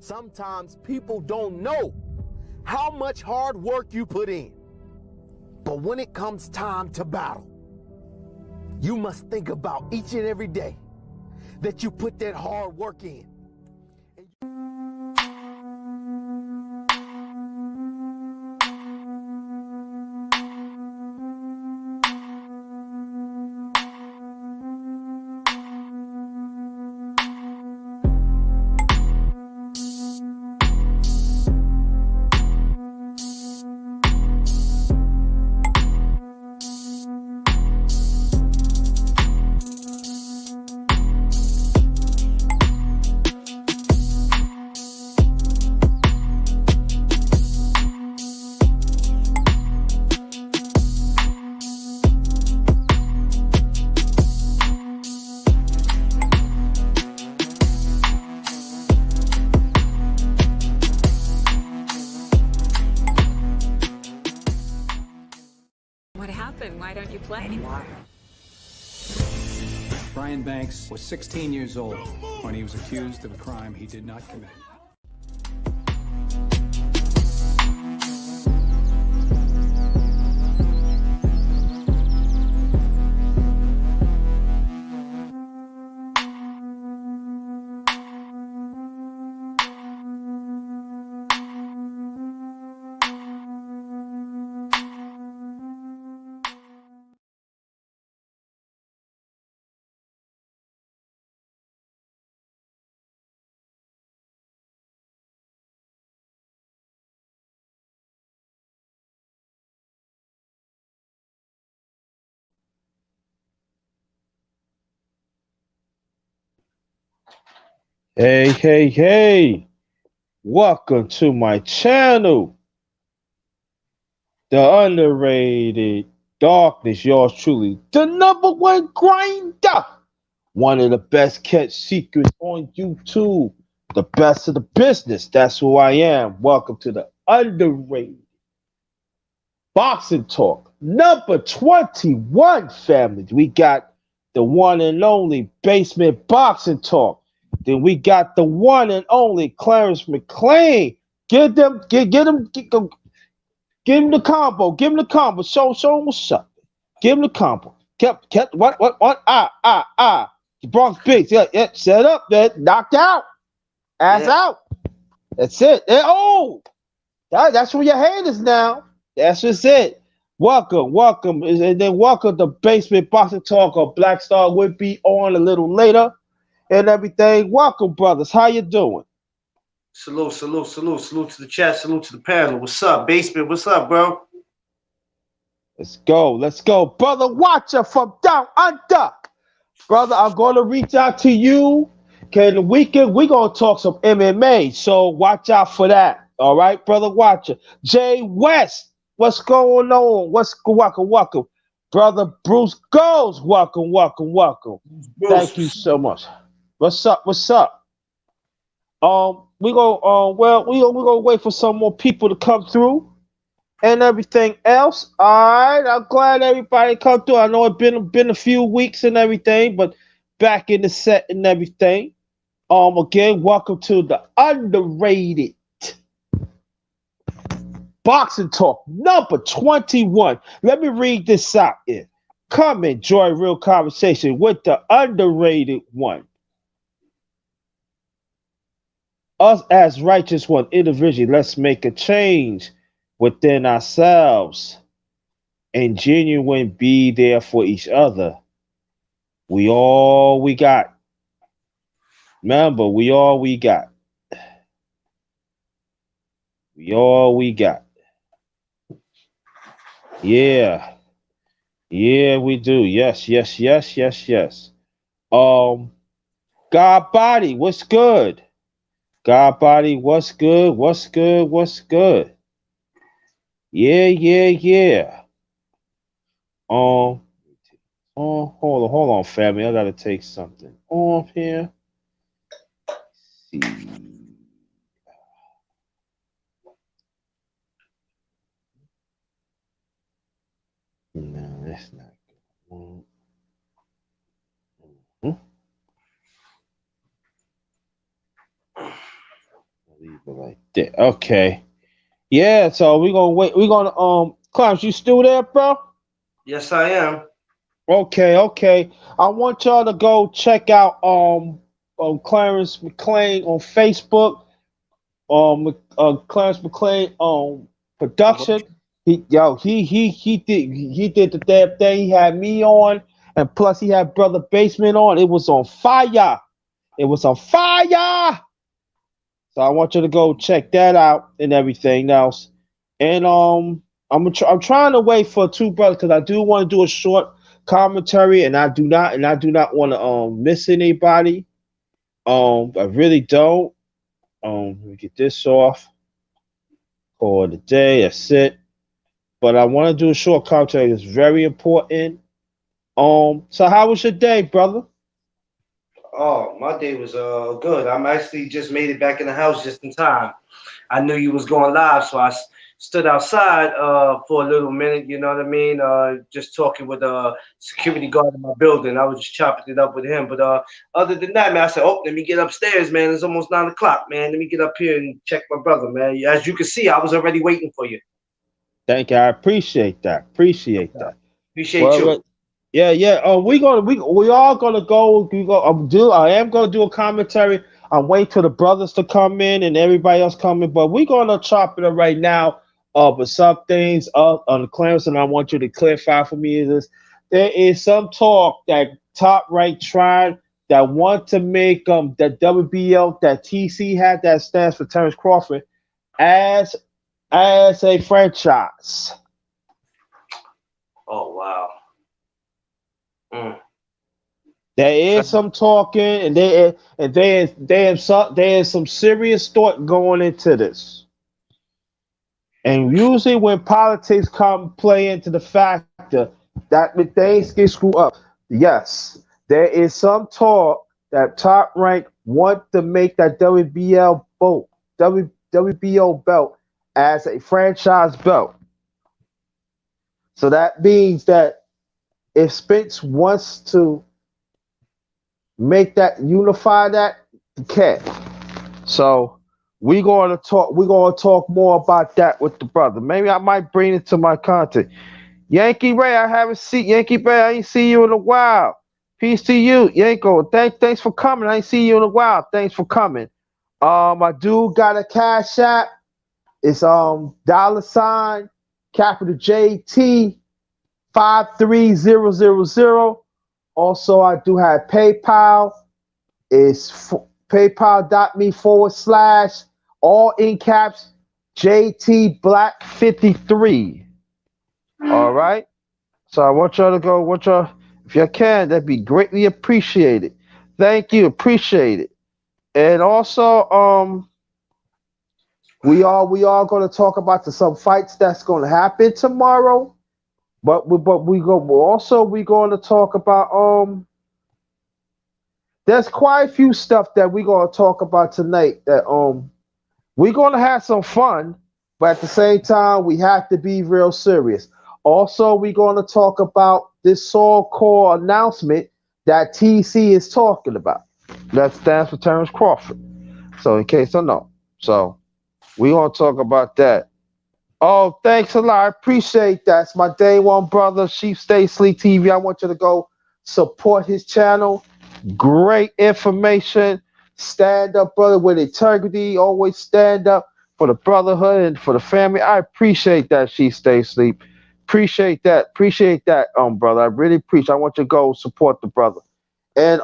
Sometimes people don't know how much hard work you put in. But when it comes time to battle, you must think about each and every day that you put that hard work in. What happened? Why don't you play anymore? Brian Banks was 16 years old when he was accused of a crime he did not commit. Hey, hey, hey, welcome to my channel, The Underrated Darkness, yours truly, the number one grinder, one of the best kept secrets on YouTube, the best of the business, that's who I am. Welcome to the Underrated Boxing Talk, number 21, family. We got the one and only Basement Boxing Talk. Then we got the one and only Clarence McLean. Get him the combo. Give him the combo. Show him what's up. Give him the combo. Kept what? The Bronx Bigs. Yeah. Set up, man. Knocked out. Ass out. That's it. That's where your hand is now. That's just it. Welcome. And then welcome to Basement Boxing Talk, or Black Star will be on a little later. And everything. Welcome, brothers. How you doing? Salute to the chat, salute to the panel. What's up, Basement? What's up, bro? Let's go. Brother Watcher from down under. Brother, I'm gonna reach out to you. Okay, the weekend we're gonna talk some MMA, so watch out for that. All right, Brother Watcher. Jay West, what's going on? Welcome. Brother Bruce Goes, welcome. Bruce. Thank you so much. What's up? We gonna wait for some more people to come through and everything else. All right, I'm glad everybody come through. I know it's been a few weeks and everything, but back in the set and everything. Again, welcome to the Underrated Boxing Talk number 21. Let me read this out here. Come enjoy real conversation with the underrated one. Us as righteous one individually, let's make a change within ourselves and genuine be there for each other. We all we got. Remember, we all we got. We all we got. Yeah. Yeah, we do. Yes. God body, what's good? God body, what's good? Yeah. Hold on, family. I gotta take something off here. Let's see. No, that's not good. Leave it like that. Okay. Yeah, so we're gonna wait. We're gonna Clarence, you still there, bro? Yes, I am. Okay, okay. I want y'all to go check out Clarence McLean on Facebook. Clarence McLean production. He did the damn thing. He had me on, and plus he had Brother Basement on. It was on fire. It was on fire. So I want you to go check that out and everything else. And I'm trying to wait for two brothers because I do want to do a short commentary, and I do not want to miss anybody. I really don't. Let me get this off. Call it a day. That's it. But I want to do a short commentary. It's very important. So how was your day, brother? Oh, my day was good. I'm actually just made it back in the house just in time. I knew you was going live, so stood outside for a little minute. You know what I mean? Just talking with a security guard in my building. I was just chopping it up with him. But other than that, man, I said, "Oh, let me get upstairs, man. It's almost 9 o'clock, man. Let me get up here and check my brother, man." As you can see, I was already waiting for you. Thank you. I appreciate that. Appreciate that. Appreciate Well, you. yeah, yeah. We all gonna go. We go. I am gonna do a commentary. I'm waiting till the brothers to come in and everybody else come in. But we're gonna chop it up right now. But some things on the Clarence, and I want you to clarify for me is this: there is some talk that top right tried that want to make that WBL that TC had that stands for Terrence Crawford as a franchise. Oh wow. Mm. There is some talking, and there is some serious thought going into this. And usually, when politics come play into the factor, that when things get screwed up, yes, there is some talk that Top Rank want to make that WBO belt as a franchise belt. So that means that if Spence wants to make that unify that, you can. So we're gonna talk more about that with the brother. Maybe I might bring it to my content. Yankee Ray, I haven't seen Yankee Ray, I ain't seen you in a while. Peace to you, Yanko. Thanks for coming. I ain't seen you in a while. Thanks for coming. I do got a cash app. It's dollar sign capital JT 53000. Also, I do have PayPal. It's paypal.me/ all in caps JT Black 53. All right. So I want y'all to go. If you can, that'd be greatly appreciated. Thank you, appreciate it. And also, we are going to talk about some fights that's going to happen tomorrow. We going to talk about there's quite a few stuff that we're gonna talk about tonight that we're gonna have some fun, but at the same time we have to be real serious. Also, we're gonna talk about this so-called announcement that TC is talking about. That stands for Terrence Crawford. So in case I know. So we're gonna talk about that. Oh, thanks a lot. I appreciate that. It's my day one brother, Sheep Stay Sleep TV. I want you to go support his channel. Great information. Stand up, brother, with integrity. Always stand up for the brotherhood and for the family. I appreciate that. She stay asleep. Appreciate that. Appreciate that, brother. I really appreciate. I want you to go support the brother. And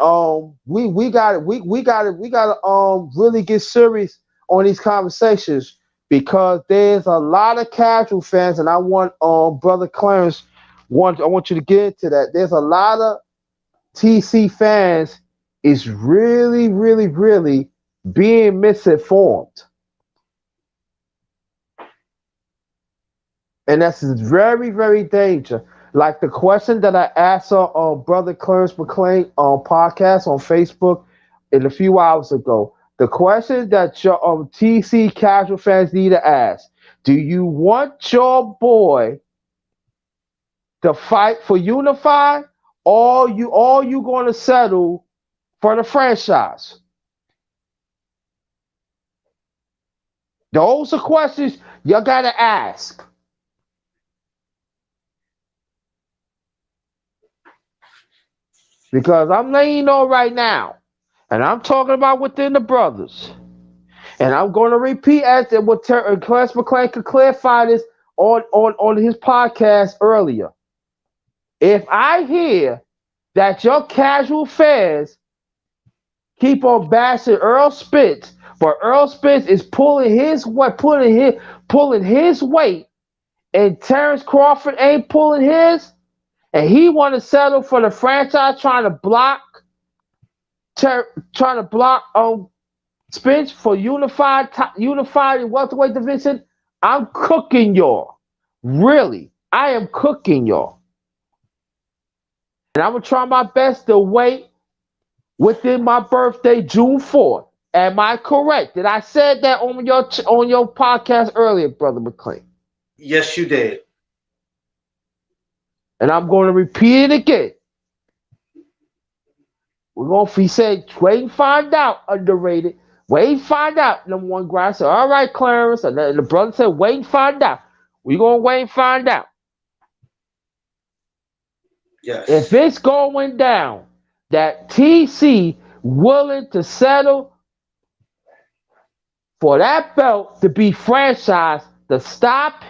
we got it. We got to really get serious on these conversations because there's a lot of casual fans, and I want brother Clarence. I want you to get into that. There's a lot of TC fans is really, really, really being misinformed. And that's very, very dangerous. Like the question that I asked Brother Clarence McLean on podcast on Facebook a few hours ago. The question that your TC casual fans need to ask: do you want your boy to fight for Unify, or you going to settle for the franchise? Those are questions you gotta ask. Because I'm letting you know right now, and I'm talking about within the brothers, and I'm going to repeat as what Clarence McClain could clarify this on his podcast earlier. If I hear that your casual fans keep on bashing Earl Spence, but Earl Spence is pulling his weight, and Terrence Crawford ain't pulling his, and he want to settle for the franchise trying to block Spence for unified welterweight division. I'm cooking y'all. Really, I am cooking y'all, and I'm gonna try my best to wait within my birthday, June 4th. Am I correct? Did I said that on your podcast earlier, Brother McClain? Yes, you did. And I'm going to repeat it again. He said, wait and find out, Underrated. Wait and find out, number one guy. I said, all right, Clarence. And the brother said, wait and find out. We're going to wait and find out. Yes. If it's going down that TC willing to settle for that belt to be franchised, to stop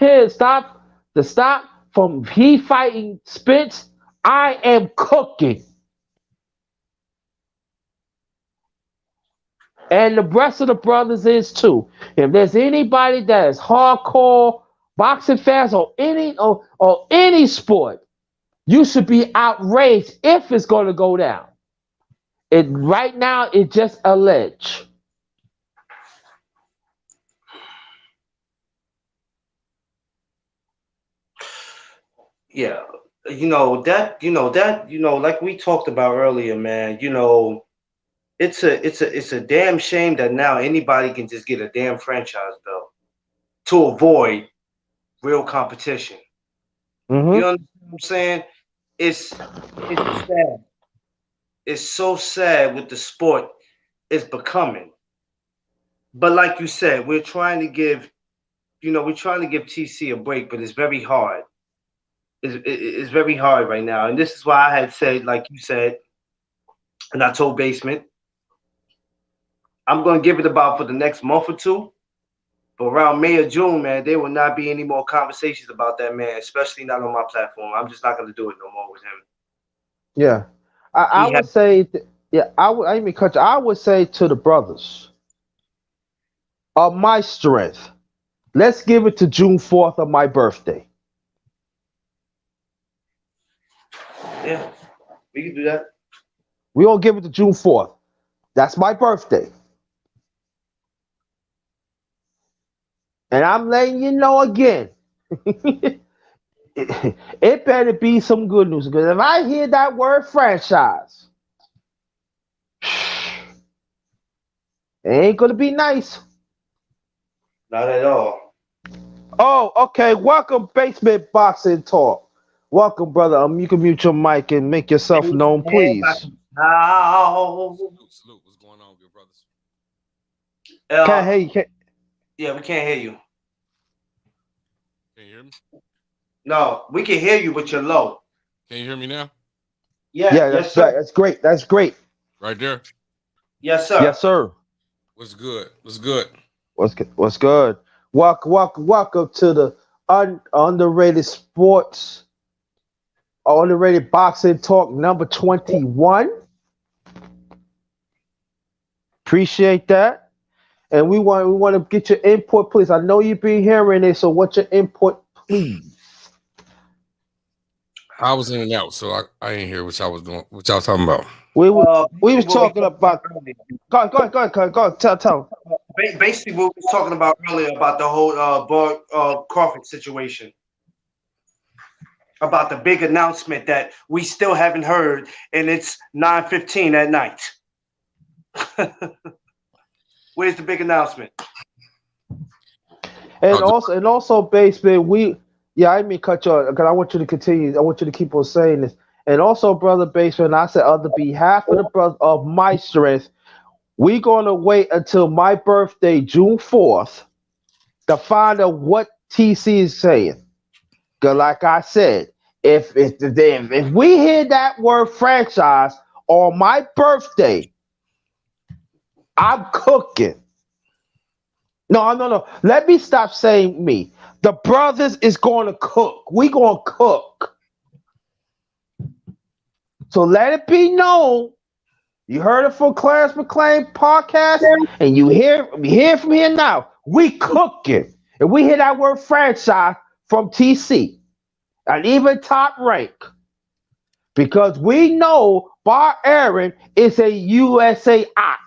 from he fighting Spence, I am cooking. And the rest of the brothers is too. If there's anybody that is hardcore boxing fans or any sport, you should be outraged if it's going to go down. Right now, it's just alleged. Yeah, like we talked about earlier, man. It's a damn shame that now anybody can just get a damn franchise belt to avoid real competition. Mm-hmm. You understand what I'm saying? It's sad. It's so sad what the sport is becoming. But like you said, we're trying to give TC a break, but it's very hard. It's very hard right now. And this is why I had said, like you said, and I told Basement, I'm going to give it about for the next month or two. But around May or June, man, there will not be any more conversations about that man, especially not on my platform. I'm just not going to do it no more with him. Yeah. I would say, I didn't mean cut you. I would say to the brothers, of my strength, let's give it to June 4th of my birthday. Yeah, we can do that. We're going to give it to June 4th. That's my birthday. And I'm letting you know again, it better be some good news. Because if I hear that word franchise, it ain't going to be nice. Not at all. Oh, okay. Welcome, Basement Boxing Talk. Welcome, brother. You can mute your mic and make yourself known, please. Salute. What's going on with your brothers? Can't hear you. Yeah, we can't hear you. Can you hear me? No, we can hear you, but you're low. Can you hear me now? Yeah, that's right. That's great. That's great. Right there? Yes, sir. Yes, sir. What's good? What's good? What's good? Welcome to the underrated sports, underrated boxing talk number 21. Appreciate that. And we want to get your input, please. I know you've been hearing it, so what's your input, please? I was in and out, so I didn't hear what y'all was doing. What y'all talking about? We was talking about. Go ahead. Tell. Basically, what we was talking about earlier about the whole Crawford situation, about the big announcement that we still haven't heard, and it's 9:15 at night. Where's the big announcement? And also, Basement, I didn't mean cut you off because I want you to continue. I want you to keep on saying this. And also, brother Basement, I said on the behalf of the brother of my strength, we're gonna wait until my birthday, June 4th, to find out what TC is saying. Cause like I said, if we hear that word franchise on my birthday, I'm cooking. No. Let me stop saying me. The brothers is going to cook. We going to cook. So let it be known. You heard it from Clarence McClain podcast, and you hear from here now. We cooking. And we hear that word franchise from TC and even Top Rank. Because we know Bar Aaron is a USA op.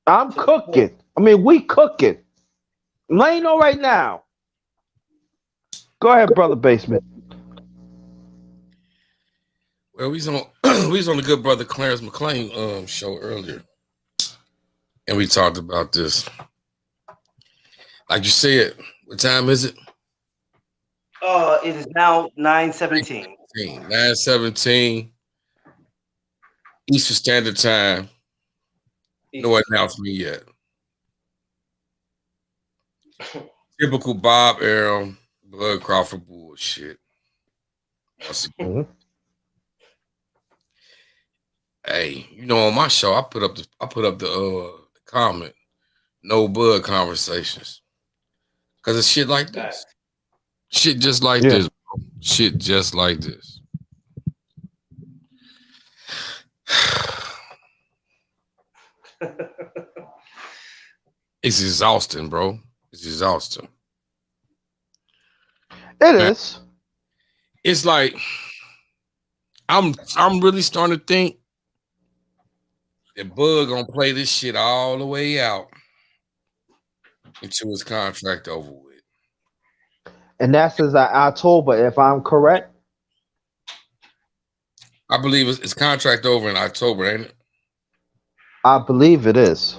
I'm cooking. I mean, we cooking. Let you know right now. Go ahead, brother Basement. Well, we was on we was on the good brother Clarence McClain show earlier, and we talked about this. Like you said, what time is it? It is now 9:17. 9:17 Eastern Standard Time. No announcement yet. Typical Bob Arum, Bud Crawford bullshit. Hey, you know, on my show, I put up the comment, no Bud conversations, because it's shit like this, shit just like this, bro. Shit just like this. It's exhausting, bro. It's exhausting. It is. It's like I'm really starting to think that Bud gonna play this shit all the way out until his contract over with. And that's as October, if I'm correct. I believe his contract over in October, ain't it? I believe it is.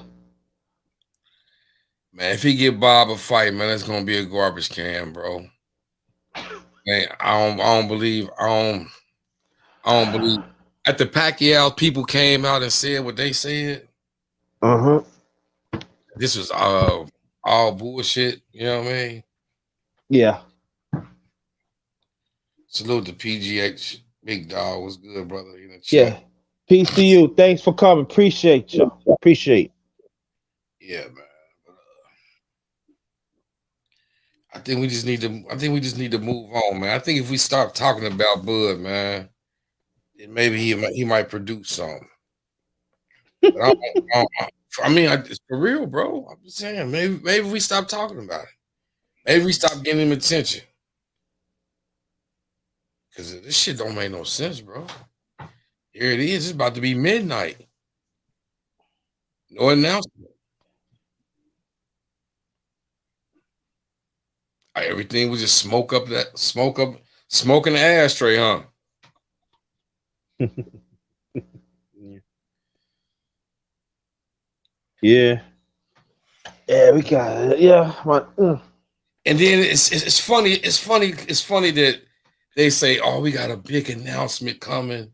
Man, if he give Bob a fight, man, it's gonna be a garbage can, bro. Man, I don't believe. At the Pacquiao, people came out and said what they said. This was all bullshit. You know what I mean? Yeah. Salute to PGH. Big dog was good, brother. In the chat. Yeah. Peace to you. Thanks for coming. Appreciate you. Appreciate. Yeah, man. I think we just need to move on, man. I think if we start talking about Bud, man, then maybe he might produce something. But it's for real, bro. I'm just saying, maybe we stop talking about it. Maybe we stop giving him attention. Because this shit don't make no sense, bro. Here it is. It's about to be midnight. No announcement. Everything was just smoke in the ashtray, huh? Yeah. Yeah, we got it. Yeah. And then it's funny. It's funny that they say, "Oh, we got a big announcement coming.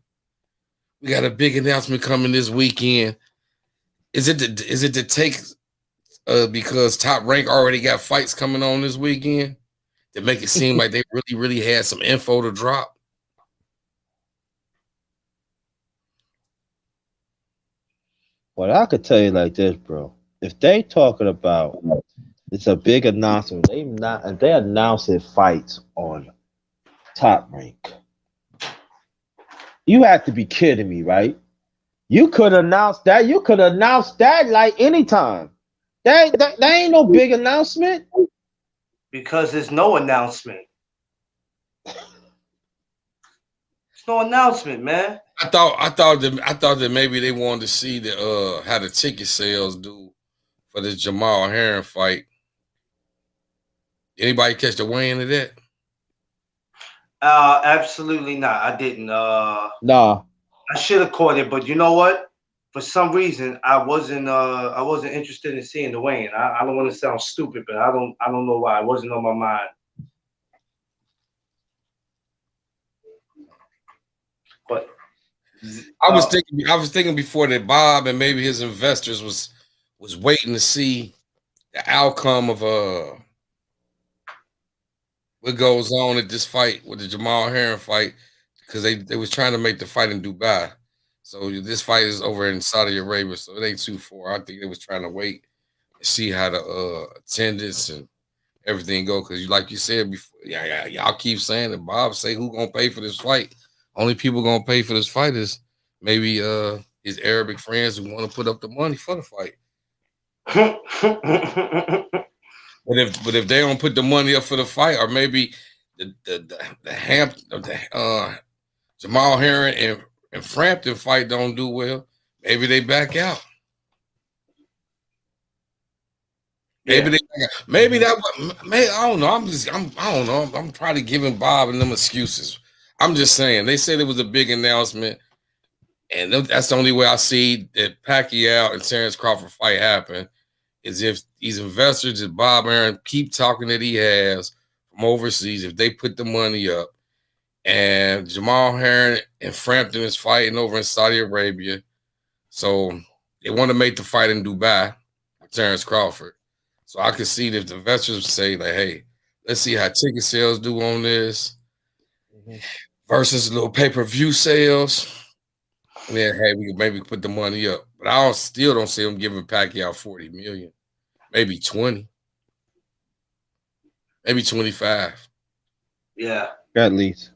We got a big announcement coming this weekend." Is it to take because Top Rank already got fights coming on this weekend to make it seem like they really had some info to drop? Well, I could tell you like this, bro. If they talking about it's a big announcement, they announcing fights on Top Rank. You have to be kidding me, right? You could announce that. You could announce that like anytime. That ain't no big announcement. Because there's no announcement. There's no announcement, man. I thought that maybe they wanted to see how the ticket sales do for this Jamal Herring fight. Anybody catch the weigh-in of that? Absolutely not. I didn't. Nah. I should have caught it, but you know what? For some reason, I wasn't interested in seeing the weigh-in. I don't want to sound stupid, but I don't know why. It wasn't on my mind. But I was thinking before that Bob and maybe his investors was waiting to see the outcome of what goes on at this fight with the Jamal Heron fight, because they was trying to make the fight in Dubai. So this fight is over in Saudi Arabia, so it ain't too far. I think they was trying to wait and see how the attendance and everything go, because like you said before, y'all keep saying that Bob say who gonna pay for this fight. Only people gonna pay for this fight is maybe his Arabic friends who want to put up the money for the fight. But if they don't put the money up for the fight, or maybe the Jamal Heron and Frampton fight don't do well, maybe they back out. Maybe they maybe that maybe I don't know. I don't know. I'm probably giving Bob and them excuses. I'm just saying they said it was a big announcement, and that's the only way I see that Pacquiao and Terrence Crawford fight happen is if these investors that Bob Arum keep talking that he has from overseas, if they put the money up, and Jamal Heron and Frampton is fighting over in Saudi Arabia, so they want to make the fight in Dubai with Terrence Crawford. So I could see that if the investors say like, hey, let's see how ticket sales do on this versus little pay-per-view sales. And then hey, we could maybe put the money up. But I still don't see them giving Pacquiao 40 million. Maybe 20. Maybe 25. Yeah. At least.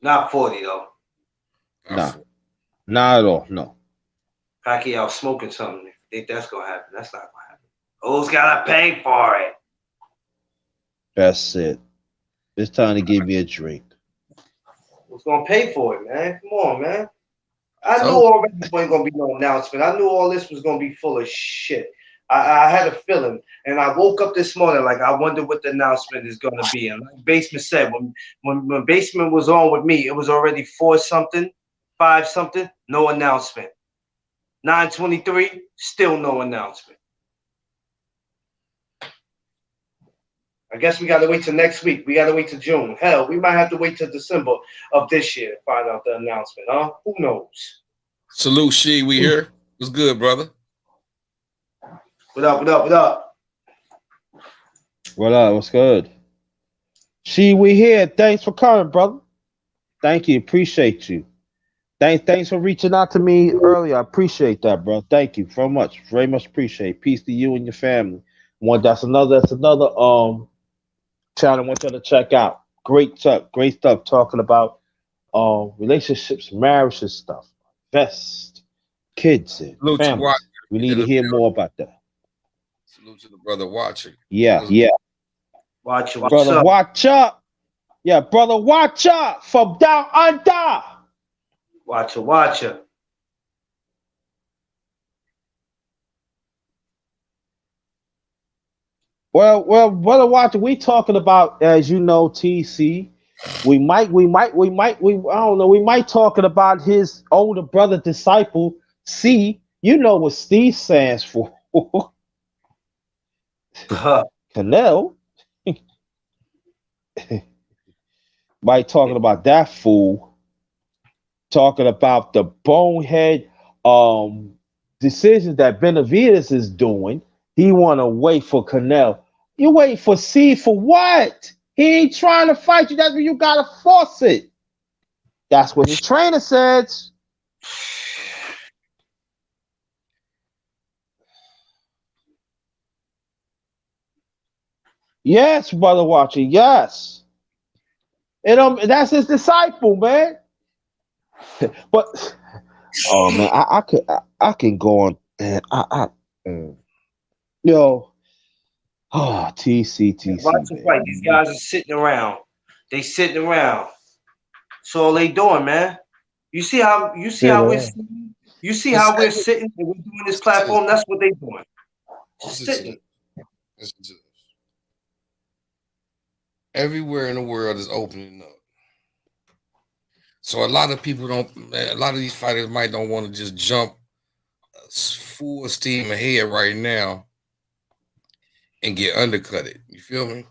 Not 40 though. Nah. Not at all. No. Pacquiao smoking something. If you think that's gonna happen, that's not gonna happen. Who's gotta pay for it? That's it. It's time to give me a drink. Who's gonna pay for it, man? Come on, man. I knew already there wasn't gonna be no announcement. I knew all this was gonna be full of shit. I had a feeling, and I woke up this morning like I wonder what the announcement is gonna be. And like Basement said, when Basement was on with me, it was already 4-something, 5-something, no announcement. 9:23, still no announcement. I guess we gotta wait till next week. We gotta wait till June. Hell, we might have to wait till December of this year to find out the announcement, huh? Who knows? Salute, She. We here. What's good, brother? What up? What up? What up? What up? What's good? She, we here. Thanks for coming, brother. Thank you. Appreciate you. Thanks for reaching out to me earlier. I appreciate that, bro. Thank you very much. Very much appreciate. Peace to you and your family. That's another channel I want you to check out. Great stuff talking about relationships, marriage and stuff. Best kids and Salute to families. We need to hear more about that. Salute to the brother watching. Yeah. Watch it. Brother, up? watch up. Yeah, brother, watch up from down under. Watch it. Well, brother, watch. We talking about, as you know, TC. We might. I don't know. We might talking about his older brother disciple C. You know what Steve stands for? Canelo. Might talking about that fool. Talking about the bonehead decisions that Benavides is doing. He want to wait for Canelo. You wait for C for what? He ain't trying to fight you. That's when you gotta force it. That's what his trainer says. Yes, brother watching. Yes. And that's his disciple, man. But oh man, I can go on and yo. Oh, TC. Watch it fight. These guys are sitting around. They sitting around. That's all they doing, man. You see how we're sitting? You see how we're sitting and we're doing this platform? That's what they doing. Just sitting. Listen to this. Everywhere in the world is opening up. So a lot of these fighters might don't want to just jump full steam ahead right now and get undercutted. You feel me?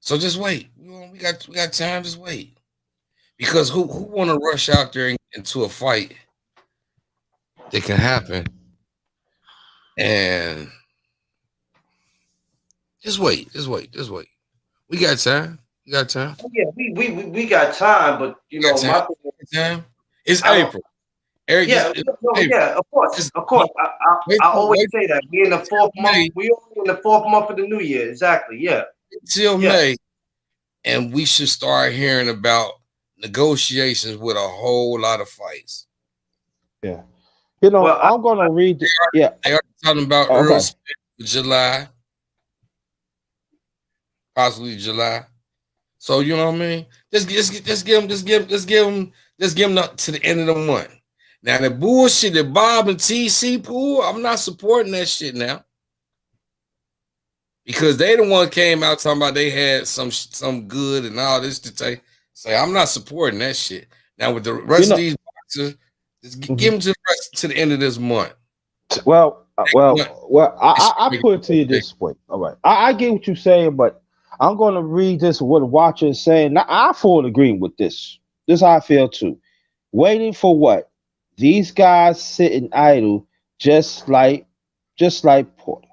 So just wait. We got time. Just wait. Because who want to rush out there into a fight that can happen? And just wait. We got time. We got time. Yeah, we got time, but you We got know, time. my thing is, We got time. It's I don't. April. Eric, Yeah, it's no, April. yeah, of course, Just of course. wait, I always wait say that we in the fourth till month. May. We are in the fourth month of the new year. Exactly. Yeah, Till yeah. May, and we should start hearing about negotiations with a whole lot of fights. Yeah. You know, Well, I'm gonna read. Yeah. They are talking about Earl Okay. Smith for July, possibly July. So you know what I mean? Just give them to the end of the month. Now the bullshit that Bob and TC pull, I'm not supporting that shit now because they the one came out talking about they had some good and all this to say I'm not supporting that shit. Now with the You rest of know. these boxers, just give Mhm. them to the end of this month. Well, Month, I put it to you this way. All right, I get what you're saying, but I'm going to read this what the watcher is saying. Now, I fully agree with this. This is how I feel too. Waiting for what? These guys sitting idle, just like Porter.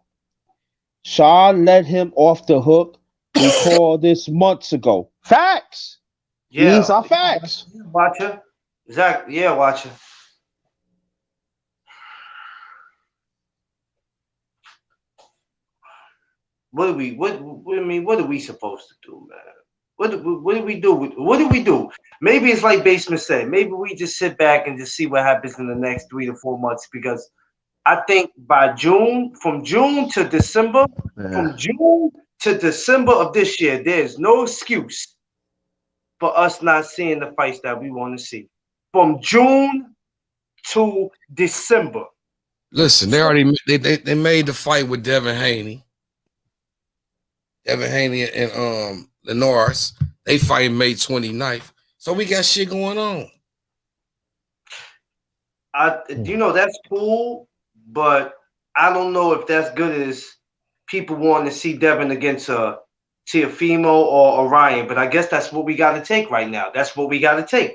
Shaw let him off the hook. We called this months ago. Facts. These yeah, are facts. watcher. Exactly. Yeah, watcher. What do we? What I mean? What are we supposed to do, man? What do we do? What do we do? Maybe it's like Basement said. Maybe we just sit back and just see what happens in the next 3 to 4 months. Because I think by June, Yeah. from June to December of this year, there's no excuse for us not seeing the fights that we want to see. From June to December. Listen, they already they made the fight with Devin Haney. Devin Haney and Lenoris. They fight May 29th. So we got shit going on. You know, that's cool, but I don't know if that's good as people wanting to see Devin against Tiafimo or Orion. But I guess that's what we got to take right now. That's what we got to take.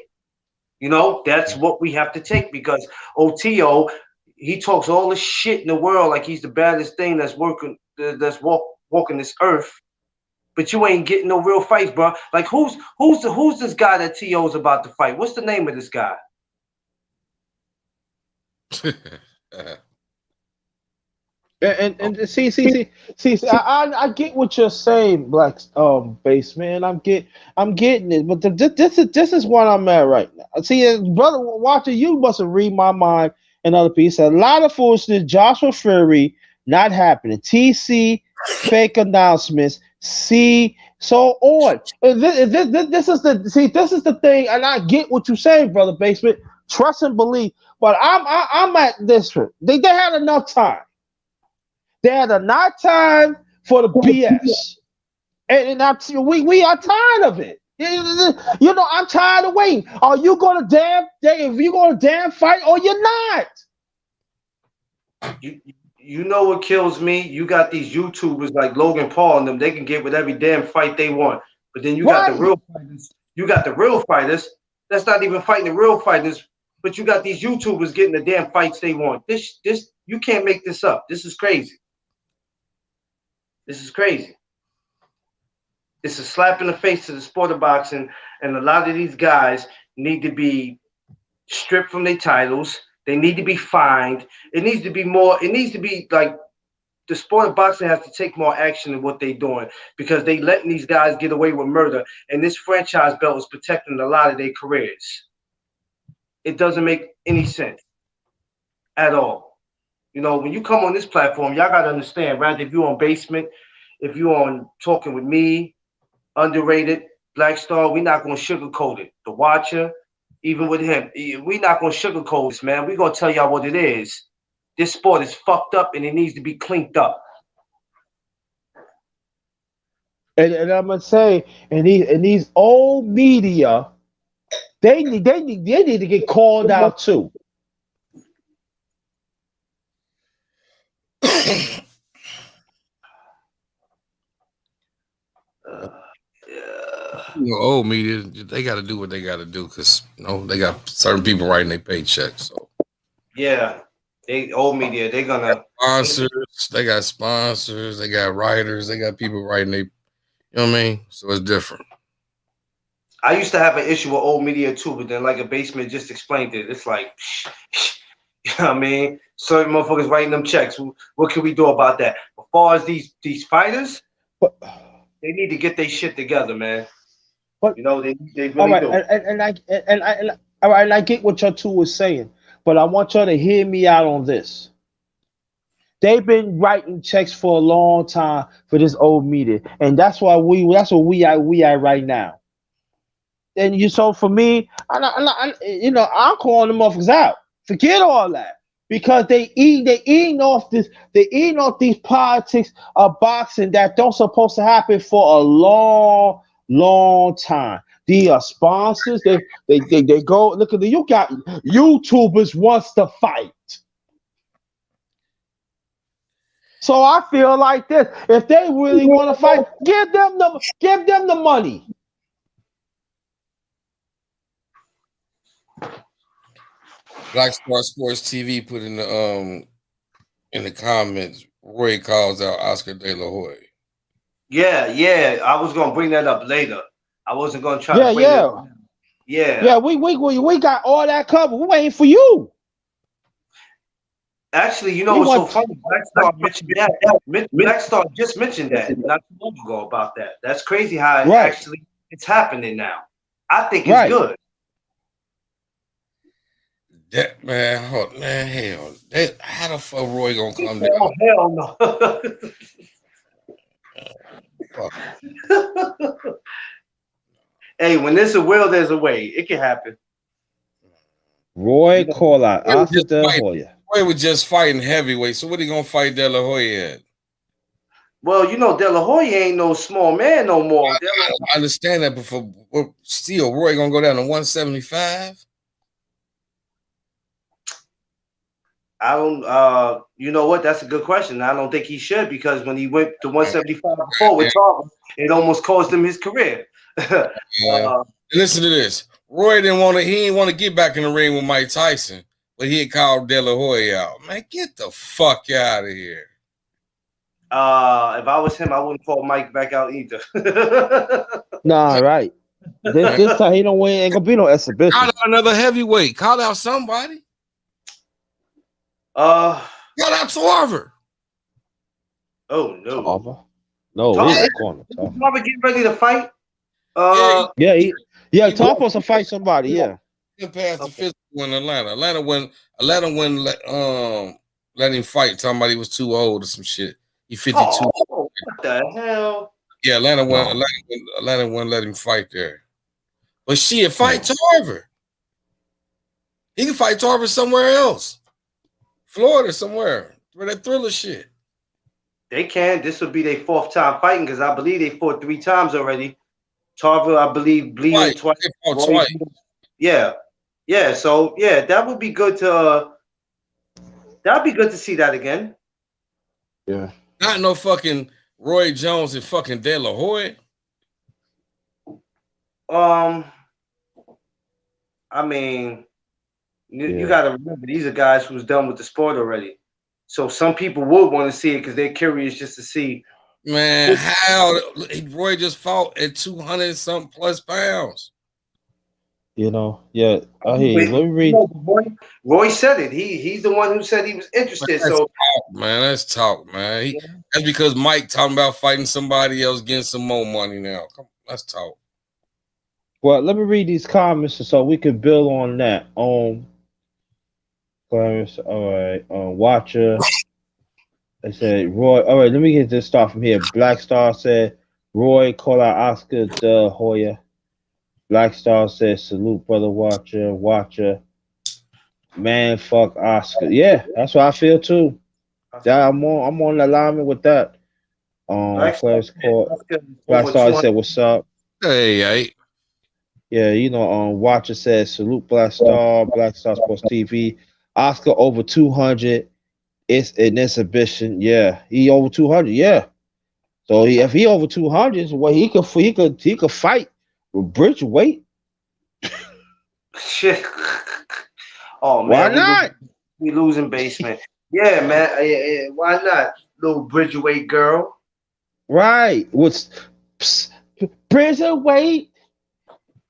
You know, that's what we have to take because OTO, he talks all the shit in the world like he's the baddest thing that's walking this earth. But you ain't getting no real fights, bro. Like who's this guy that TO's about to fight? What's the name of this guy? And see, I get what you're saying, Black Baseman. I'm getting it, but this is what I'm at right now. See, brother Watcher, you must have read my mind and other people. A lot of foolishness. Joshua Fury not happening. TC fake announcements. See, so on. And this is the thing, and I get what you're saying, brother Basement. Trust and believe, but I'm at this. They had enough time. They had enough time for the BS, we are tired of it. You know, I'm tired of waiting. Are you gonna damn? If you gonna damn fight, or you're not? You know what kills me? You got these YouTubers like Logan Paul and them. They can get with every damn fight they want. But then you got the Right. real fighters. You got the real fighters. That's not even fighting the real fighters. But you got these YouTubers getting the damn fights they want. This you can't make this up. This is crazy. This is crazy. It's a slap in the face to the sport of boxing, and a lot of these guys need to be stripped from their titles. They need to be fined. It needs to be more. It needs to be like the sport of boxing has to take more action in what they're doing because they letting these guys get away with murder, and this franchise belt is protecting a lot of their careers. It doesn't make any sense at all. You know, when you come on this platform, y'all gotta understand, right? If you're on Basement, if you're on Talking with Me, Underrated, Black Star, we're not gonna sugarcoat it. The Watcher, even with him, we're not gonna sugarcoat this, man. We're gonna tell y'all what it is. This sport is fucked up and it needs to be cleaned up. And I'm gonna say, and these old media, they need to get called out too. Yeah. Old media, they got to do what they got to do because they got certain people writing their paychecks. So Yeah, they old media. They're gonna. they got sponsors, they got writers, they got people writing they. You know what I mean? So it's different. I used to have an issue with old media too, but then like a basement just explained it. It's like, you know what I mean? Certain motherfuckers writing them checks. What can we do about that? As far as these fighters, But they need to get their shit together, man. but They all really right, do. all right, and I get what y'all two was saying, but I want y'all to hear me out on this. They've been writing checks for a long time for this old media, and that's what we are right now. And so for me, I'm calling them motherfuckers out. Forget all that because they eating off these politics of boxing that don't supposed to happen for a long time. The sponsors, they go look at you got YouTubers wants to fight. So I feel like this: if they really want to fight, give them the money. Black Star Sports TV put in the comments. Roy calls out Oscar De La Hoya. Yeah. I was gonna bring that up later. I wasn't gonna try Yeah, to bring it yeah. up. Yeah. Yeah, we got all that covered. We're waiting for you. Actually, you We know what's so want funny? Black Star mentioned that. Black Star just mentioned that not too long ago about that. That's crazy how right, it's happening now. I think it's right. good. That man, hell, how the fuck Roy gonna come Oh down? hell no. Fuck. Hey, when there's a will, there's a way. It can happen. Roy You know, call out Roy was Oscar just De La fighting. Hoya. Roy was just fighting heavyweight. So what he gonna fight De La Hoya at? well, De La Hoya ain't no small man no more. I understand that, but still, Roy gonna go down to 175. I don't. You know what? That's a good question. I don't think he should because when he went to 175 before with Tarver, it almost cost him his career. Listen to this. Roy he didn't want to get back in the ring with Mike Tyson, but he had called De La Hoya out. Man, get the fuck out of here. If I was him, I wouldn't call Mike back out either. Nah, right. This time he don't win. Ain't gonna be no exhibition. Call out another heavyweight. Call out somebody. Call out Tarver. Oh no. Tarver? No, Tarver, he's going to Tarver. Tarver getting ready to fight. Tarver's to fight somebody. Yeah. He passed the physical in Atlanta. Atlanta wouldn't let him fight. Somebody was too old or some shit. He 52. Oh, what the hell? Yeah, Atlanta wouldn't let him fight there. But shit, fight Tarver. He can fight Tarver somewhere else. Florida somewhere. Where that Thriller shit. They can. This will be their fourth time fighting because I believe they fought 3 times already. Tarver, I believe, bleeding twice. They fought twice. Yeah. So that would be good to. That'd be good to see that again. Yeah. Not no fucking Roy Jones and fucking De La Hoya. I mean, you got to remember these are guys who's done with the sport already. So some people would want to see it because they're curious just to see. Man, how Roy just fought at 200 something plus pounds. Yeah. I hear you. Let me read. Roy said it. He's the one who said he was interested. That's talk, man. That's because Mike talking about fighting somebody else, getting some more money now. Come on, let's talk. Well, let me read these comments so we can build on that. Clarence, all right. Watcher. They said Roy. All right, let me get this start from here. Black Star said Roy call out Oscar De Hoya. Black Star said salute brother Watcher. Man, fuck Oscar. Yeah, that's what I feel too. I'm on alignment with that. Clarence called. Black Star said what's up. Hey. Yeah, Watcher said salute Black Star Sports TV. Oscar over 200. It's an exhibition. Yeah, he over 200. Yeah. So if he over 200, well, he could fight Bridge weight? Shit. Oh Why man, not? we losing basement. Yeah, man. Why not, little Bridgeway girl? Right. What's bridge weight?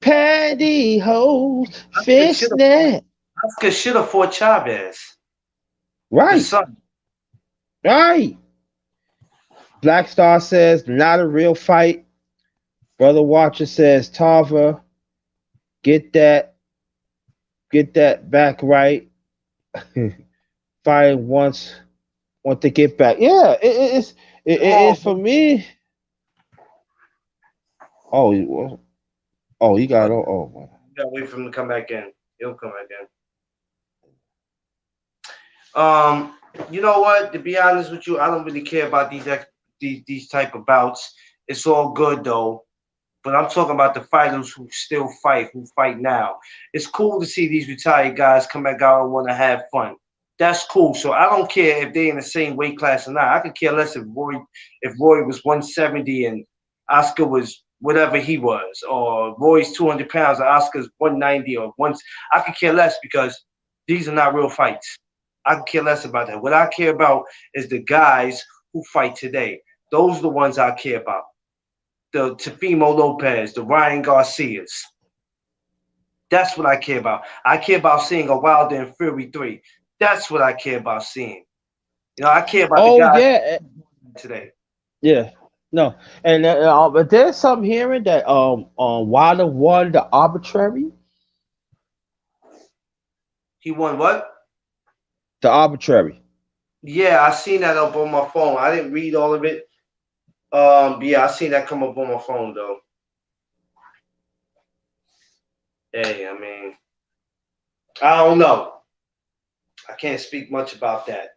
Pantyhose, fishnet. Oscar should have fought Chavez, the Right. son. Right. Black Star says not a real fight. Brother Watcher says Tava, get that, get that back right. Fight once, want to get back. Yeah, Come on, for me. Oh, you got but oh. you gotta wait for him to come back in. He'll come back in. You know what? To be honest with you, I don't really care about these type of bouts. It's all good though. But I'm talking about the fighters who still fight, who fight now. It's cool to see these retired guys come back out and want to have fun. That's cool. So I don't care if they're in the same weight class or not. I could care less if Roy was 170 and Oscar was whatever he was, or Roy's 200 pounds and Oscar's 190 or once. I could care less because these are not real fights. I could care less about that. What I care about is the guys who fight today. Those are the ones I care about. The Tefimo Lopez, the Ryan Garcias. That's what I care about. I care about seeing a Wilder and Fury 3. That's what I care about seeing. You know, I care about the Oh guys yeah, today. yeah. No, and but there's some hearing that Wilder won the arbitrary. He won what? The arbitrary. Yeah, I seen that up on my phone. I didn't read all of it. Yeah, I seen that come up on my phone though. Hey, I mean, I don't know. I can't speak much about that.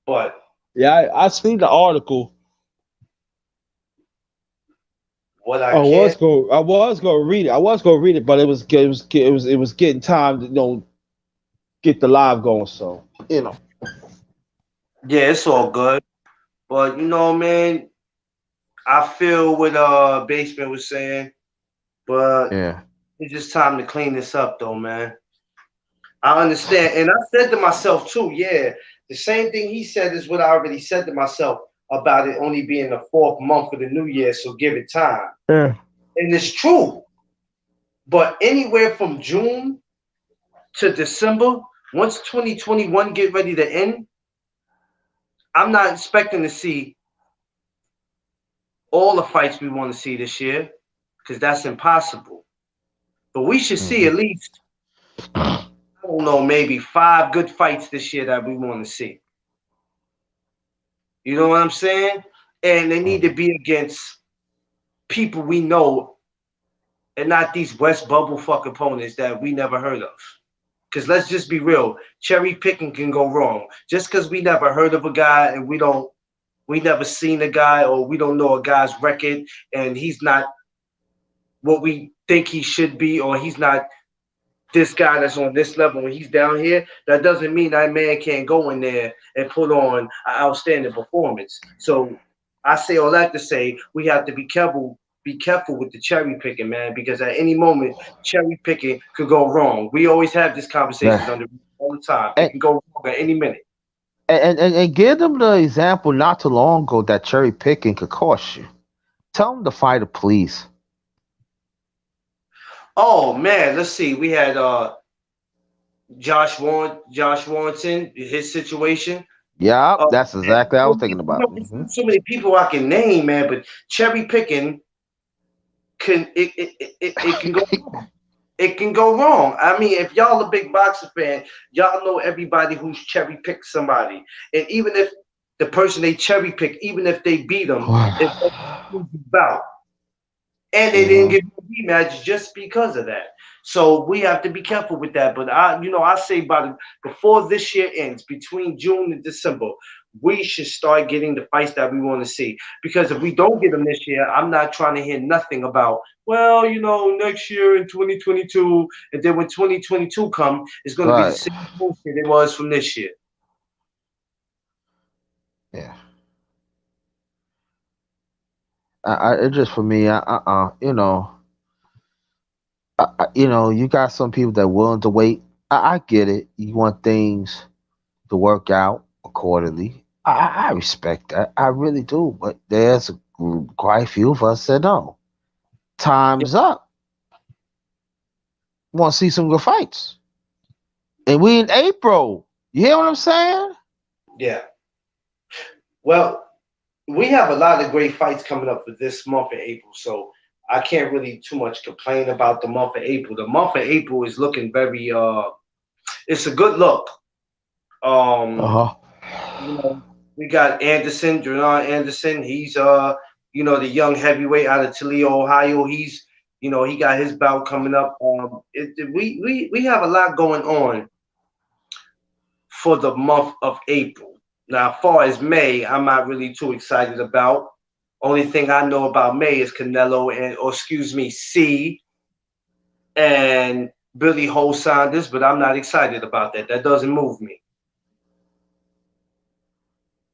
But Yeah, I seen the article. what I can I was going to read it. I was going to read it, but it was getting time to get the live going. So yeah, it's all good. But you know, man, I feel what Basement was saying, but yeah, it's just time to clean this up, though, man. I understand, and I said to myself too, yeah, the same thing he said is what I already said to myself about it only being the fourth month of the new year, so give it time, yeah. and it's true. But anywhere from June to December, once 2021 get ready to end, I'm not expecting to see all the fights we want to see this year because that's impossible. But we should see Hmm. at least, I don't know, maybe 5 good fights this year that we want to see. You know what I'm saying? And they need to be against people we know and not these West Bubble fuck opponents that we never heard of. Because let's just be real, cherry picking can go wrong. Just because we never heard of a guy and we never seen a guy or we don't know a guy's record and he's not what we think he should be or he's not this guy that's on this level when he's down here, that doesn't mean that man can't go in there and put on an outstanding performance. So I say all that to say we have to be careful with the cherry picking, man, because at any moment cherry picking could go wrong. We always have these conversations Yeah. under all the time. It And, can go wrong at any minute. and give them the example not too long ago that cherry picking could cost you. Tell them to fight a please. Oh man, let's see. We had Josh Warrington, his situation. Yeah, Oh, that's man, exactly what I was thinking about. there's so many people I can name, man, but cherry picking it can go wrong. It can go wrong. I mean, if y'all a big boxing fan, y'all know everybody who's cherry picked somebody, and even if the person they cherry pick, even if they beat them, it's about and they didn't Mhm. get a rematch just because of that. So we have to be careful with that. But I say before this year ends, between June and December, we should start getting the fights that we want to see. Because if we don't get them this year, I'm not trying to hear nothing about, well, next year in 2022, and then when 2022 come, it's going to be the Right. same bullshit it was from this year. Yeah. It just for me. You know. You know, you got some people that willing to wait. I get it. You want things to work out accordingly. I respect that. I really do. But there's quite a few of us that no. Yeah. Time's up. Want to see some good fights. And we in April. You hear what I'm saying? Yeah. Well, we have a lot of great fights coming up for this month of April, so I can't really too much complain about the month of April. The month of April is looking very it's a good look. Um, Uh-huh. you know, we got Anderson, Jerron Anderson. He's the young heavyweight out of Toledo, Ohio. He's he got his bout coming up. We have a lot going on for the month of April. Now, as far as May, I'm not really too excited about. Only thing I know about May is Canelo or excuse me, C and Billy Ho Saunders, but I'm not excited about that. That doesn't move me.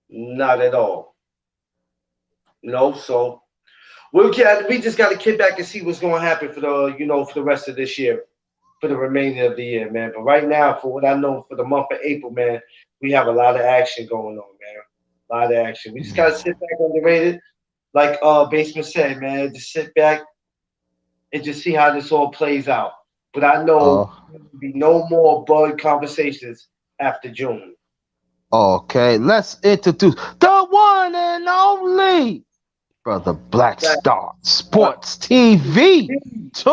Not at all. No, so we just got to kick back and see what's going to happen for the rest of this year, for the remainder of the year, man. But right now, for what I know for the month of April, man, we have a lot of action going on, man. A lot of action. We just gotta sit back underrated, like Basement said, man. Just sit back and just see how this all plays out. But I know Oh, there will be no more Bud conversations after June. okay. Let's introduce the one and only Brother Black That, Star uh, Sports TV 2.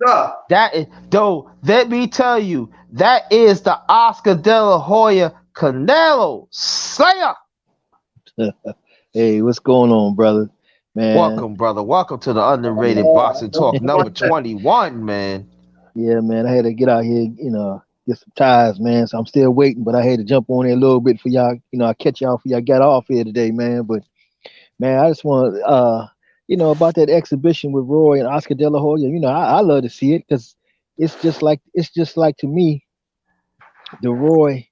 uh, That is, though, let me tell you, that is the Oscar De La Hoya Canelo Slayer. Hey, what's going on, brother? Man, Welcome, brother. Welcome to the Underrated Boxing Talk number 21, man. yeah, man, I had to get out here, get some ties, man. So I'm still waiting, but I had to jump on there a little bit for y'all. I catch y'all for y'all got off here today, man. But man, I just want about that exhibition with Roy and Oscar De La Hoya. I love to see it because it's just like to me the Roy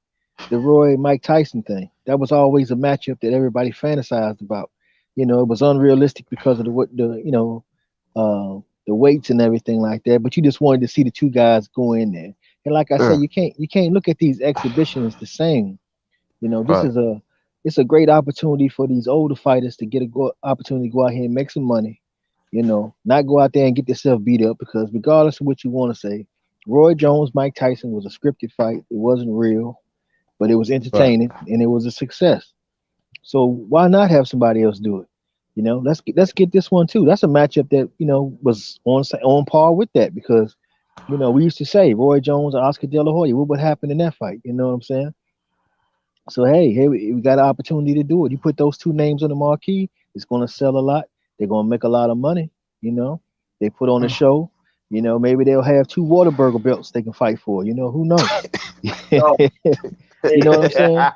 the Roy Mike Tyson thing. That was always a matchup that everybody fantasized about. It was unrealistic because of the weights and everything like that. But you just wanted to see the two guys go in there. And like I said, Yeah, you can't look at these exhibitions the same. This right. is it's a great opportunity for these older fighters to get opportunity to go out here and make some money. Not go out there and get yourself beat up because regardless of what you want to say, Roy Jones, Mike Tyson was a scripted fight. It wasn't real, but it was Right. entertaining and it was a success. So why not have somebody else do it? Let's get this one too. That's a matchup that was on par with that because we used to say Roy Jones and Oscar De La Hoya. What would happen in that fight? You know what I'm saying? So hey, we got an opportunity to do it. You put those two names on the marquee, it's going to sell a lot. They're going to make a lot of money. They put on a show. Maybe they'll have two Whataburger belts they can fight for. Who knows? no, You hey, know what I'm saying?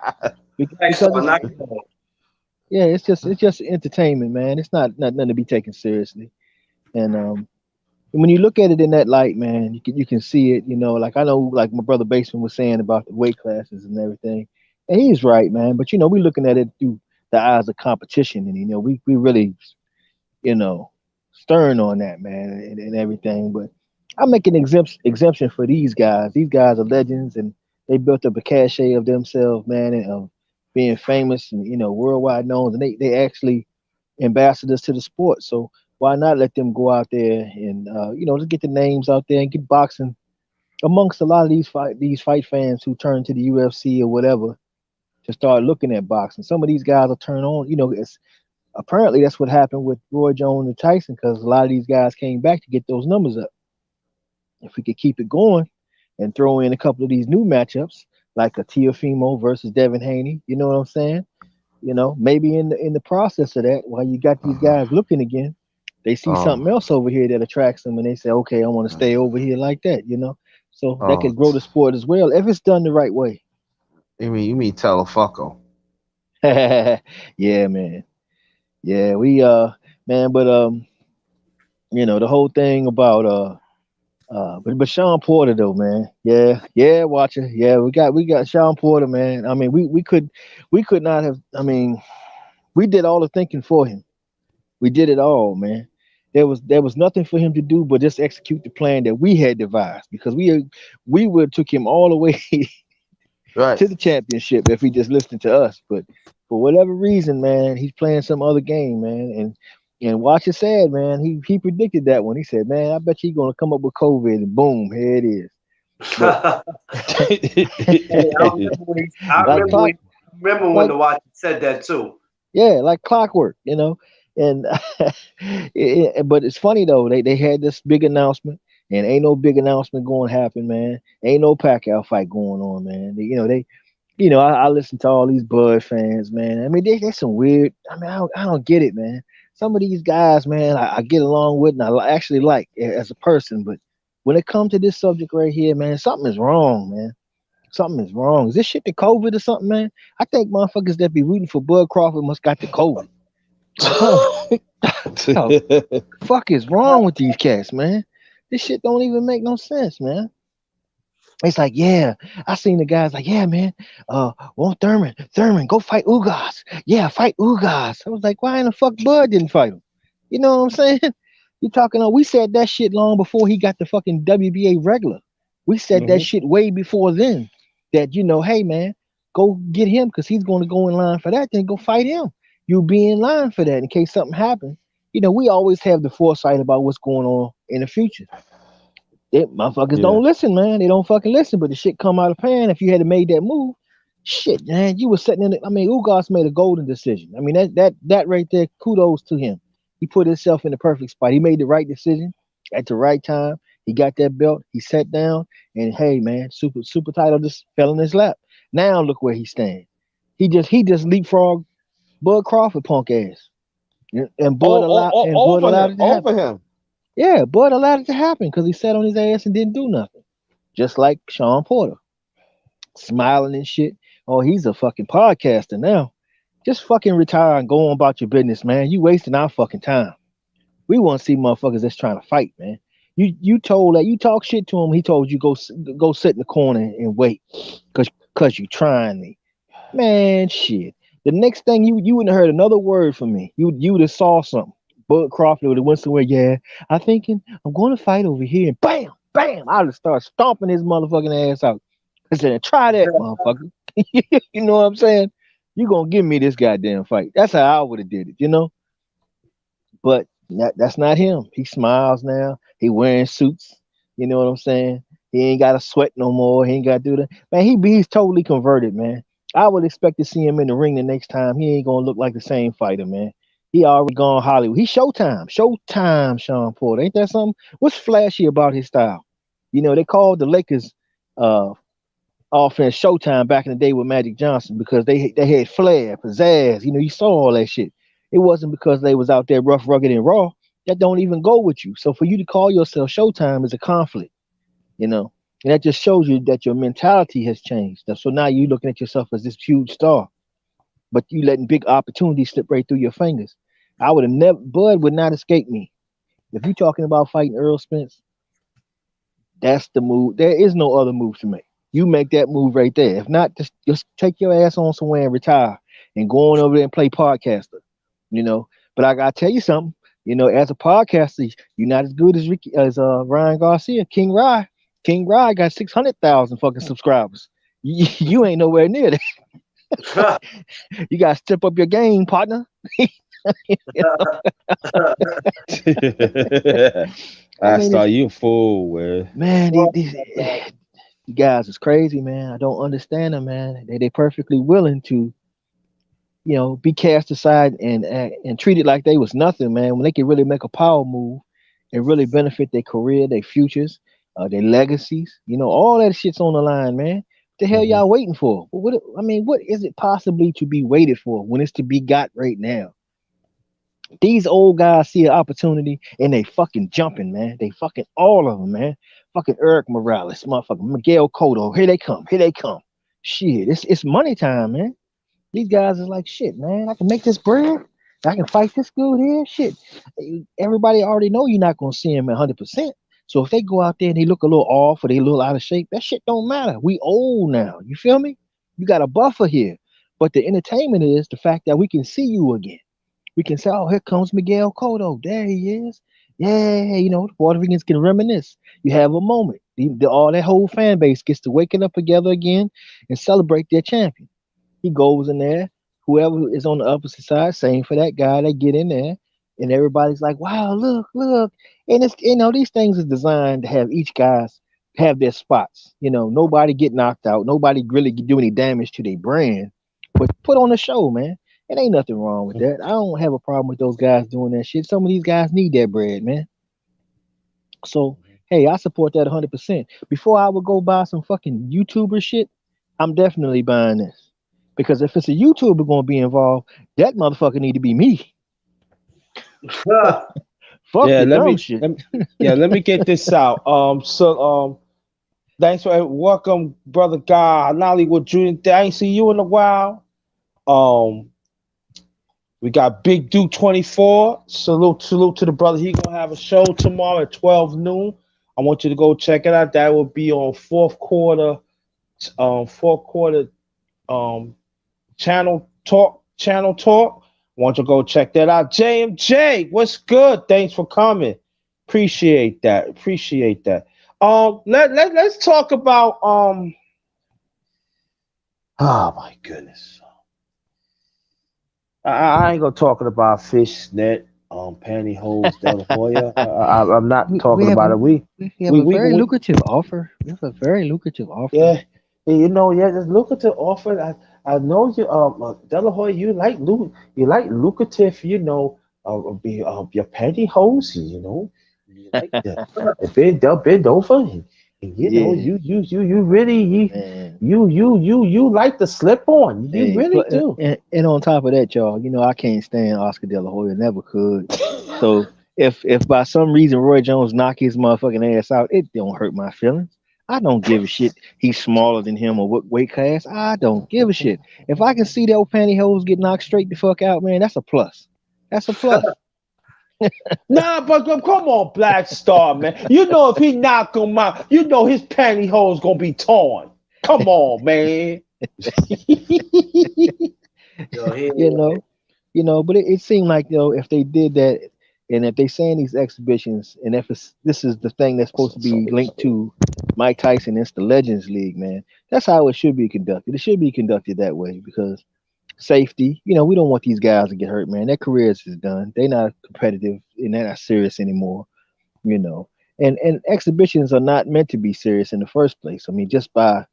next Because one, it's not yeah, it's just entertainment, man. It's not nothing to be taken seriously. And when you look at it in that light, man, you can see it. Like I know, like my brother Baseman was saying about the weight classes and everything, and he's right, man. But we're looking at it through the eyes of competition, and we really you know stern on that, man, and everything. But I make an exemption for these guys. These guys are legends, and they built up a cachet of themselves, man, and being famous and worldwide known, and they actually ambassadors to the sport. So why not let them go out there and just get the names out there and get boxing amongst a lot of these fight fans who turn to the UFC or whatever to start looking at boxing. Some of these guys will turn on. It's apparently that's what happened with Roy Jones and Tyson because a lot of these guys came back to get those numbers up. If we could keep it going and throw in a couple of these new matchups like a Teofimo versus Devin Haney, you know what I'm saying? Maybe in the process of that, while you got these guys looking again, they see something um, else over here that attracts them, and they say, "Okay, I want to stay over here like that." So that oh, could grow the sport as well if it's done the right way. you mean Telefunko? Yeah, man. Yeah, we man, but the whole thing about but Sean Porter though, man. Yeah, watcher. Yeah, we got Sean Porter, man. I mean, we could not have. I mean, we did all the thinking for him. We did it all, man. there was nothing for him to do but just execute the plan that we had devised, because we would took him all the way Right. to the championship if he just listened to us. But for whatever reason, man, he's playing some other game, man. And watch it said, man, he predicted that one. He said, man, I bet you gonna come up with COVID, and boom, here it is. But Hey, I like clock, remember when like the watch said that too. yeah, like clockwork, you know. And but it's funny though, they had this big announcement, and ain't no big announcement going to happen, man. Ain't no Pacquiao fight going on, man. I listen to all these Bud fans, man. I mean, they some weird. I mean, I don't get it, man. Some of these guys, man, I get along with, and actually like as a person, but when it comes to this subject right here, man, something is wrong, man. Something is wrong. Is this shit the COVID or something, man? I think motherfuckers that be rooting for Bud Crawford must got the COVID. Fuck is wrong with these cats, man? This shit don't even make no sense, man. It's like, yeah, I seen the guys like, yeah, man, want Thurman, go fight Ugas. Yeah, fight Ugas. I was like, why in the fuck Bud didn't fight him? You know what I'm saying? You talking on? We said that shit long before he got the fucking WBA regular. We said that shit way before then. That hey, man, go get him because he's going to go in line for that. Then go fight him. You'll be in line for that in case something happens. We always have the foresight about what's going on in the future. Motherfuckers don't listen, man. They don't fucking listen. But the shit come out of pan. If you had made that move, shit, man, you were sitting in it. I mean, Ugas made a golden decision. I mean, that right there, kudos to him. He put himself in the perfect spot. He made the right decision at the right time. He got that belt. He sat down, and hey, man, super title just fell in his lap. Now look where he stands. He just leapfrogged Bud Crawford punk ass, and Bud allowed it to happen. Over him. Yeah, Bud allowed it to happen because he sat on his ass and didn't do nothing. Just like Sean Porter, smiling and shit. Oh, he's a fucking podcaster now. Just fucking retire and go on about your business, man. You wasting our fucking time. We want to see motherfuckers that's trying to fight, man. You talk shit to him. He told you go sit in the corner and wait, cause you trying me, man. Shit. The next thing you wouldn't have heard another word from me. You would have saw something. Bud Crawford would have went somewhere. Yeah, I'm thinking I'm going to fight over here, and bam, bam, I'd have started stomping his motherfucking ass out. I said, try that, motherfucker. You know what I'm saying? You gonna give me this goddamn fight? That's how I would have did it, But that's not him. He smiles now. He wearing suits. You know what I'm saying? He ain't got to sweat no more. He ain't got to do that. Man, he's totally converted, man. I would expect to see him in the ring the next time. He ain't gonna look like the same fighter, man. He already gone Hollywood. He's Showtime. Showtime, Sean Porter. Ain't that something? What's flashy about his style? They called the Lakers offense Showtime back in the day with Magic Johnson because they had flair, pizzazz. You saw all that shit. It wasn't because they was out there rough, rugged, and raw. That don't even go with you. So for you to call yourself Showtime is a conflict, and that just shows you that your mentality has changed. So now you're looking at yourself as this huge star, but you letting big opportunities slip right through your fingers. I would have never. Bud would not escape me. If you're talking about fighting Earl Spence, that's the move. There is no other move to make. You make that move right there. If not, just take your ass on somewhere and retire and go on over there and play podcaster. But I gotta tell you something. As a podcaster, you're not as good as Ryan Garcia. King Rye got 600,000 fucking subscribers. You ain't nowhere near that. You gotta step up your game, partner. I saw you fool, man. These guys is crazy, man. I don't understand them, man. They perfectly willing to be cast aside and treated like they was nothing, man, when they could really make a power move and really benefit their career, their futures, their legacies. All that shit's on the line, man. What the hell y'all waiting for? What is it possibly to be waited for when it's to be got right now? These old guys see an opportunity and they fucking jumping, man. They fucking all of them, man. Fucking Eric Morales, motherfucking Miguel Cotto. Here they come. Shit, it's money time, man. These guys is like, shit, man, I can make this bread. I can fight this dude here. Shit. Everybody already know you're not going to see him at 100%. So if they go out there and they look a little off or they a little out of shape, that shit don't matter. We old now. You feel me? You got a buffer here. But the entertainment is the fact that we can see you again. We can say, oh, here comes Miguel Cotto. There he is. Yeah, the Puerto Ricans can reminisce. You have a moment. All that whole fan base gets to waking up together again and celebrate their champion. He goes in there. Whoever is on the opposite side, same for that guy. They get in there, and everybody's like, "Wow, look, look!" And it's these things is designed to have each guys have their spots. Nobody get knocked out. Nobody really do any damage to their brand, but put on a show, man. It ain't nothing wrong with that. I don't have a problem with those guys doing that shit. Some of these guys need that bread, man. So hey, I support that 100%. Before I would go buy some fucking YouTuber shit, I'm definitely buying this because if it's a YouTuber going to be involved, that motherfucker need to be me. Fuck Yeah, the dumb shit. let me get this out. Thanks for welcome, brother God, Nollywood Junior. I ain't see you in a while. Um, we got Big Duke 24. Salute to the brother. He gonna have a show tomorrow at 12 noon. I want you to go check it out. That will be on fourth quarter um channel talk. Want you to go check that out. JMJ, what's good? Thanks for coming. Appreciate that. Let's talk about oh my goodness. I ain't gonna talking about fishnet, pantyhose, De La Hoya. I'm not We talking have about it. we have a very lucrative offer. We have a very lucrative offer. Yeah, just look at the offer. I know you, De La Hoya, you like lucrative, be your pantyhose, you like the bend over, and Yeah, you really man. you like the slip on, you Hey, really do. and on top of that, y'all, I can't stand Oscar De La Hoya. Never could. So if by some reason Roy Jones knock his motherfucking ass out, it don't hurt my feelings. I don't give a shit. He's smaller than him or what weight class. I don't give a shit. If I can see the old pantyhose get knocked straight the fuck out, man, that's a plus. That's a plus. Nah, but come on, Black Star, man. You know if he knock him out, you know his pantyhose gonna be torn. Come on, man. Yo, he, you know, but it seemed like if they did that, and if they say in these exhibitions, and if this is the thing that's supposed to be linked to Mike Tyson, it's the Legends League, man. That's how it should be conducted. It should be conducted that way because safety. We don't want these guys to get hurt, man. Their careers is done. They're not competitive and they're not serious anymore. You know, and exhibitions are not meant to be serious in the first place. I mean, just by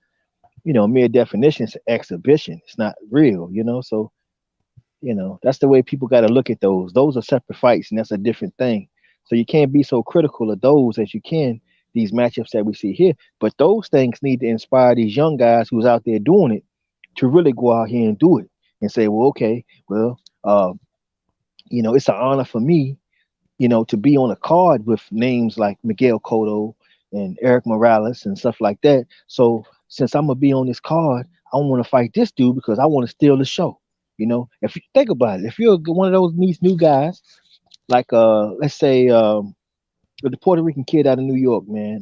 mere definition, it's an exhibition. It's not real. So that's the way people got to look at those. Those are separate fights, and that's a different thing. So you can't be so critical of those as you can these matchups that we see here. But those things need to inspire these young guys who's out there doing it to really go out here and do it and say, well, okay, well, it's an honor for me, to be on a card with names like Miguel Cotto and Eric Morales and stuff like that. So since I'm gonna be on this card, I want to fight this dude because I want to steal the show. If you think about it, if you're one of these new guys, like let's say the Puerto Rican kid out of New York, man,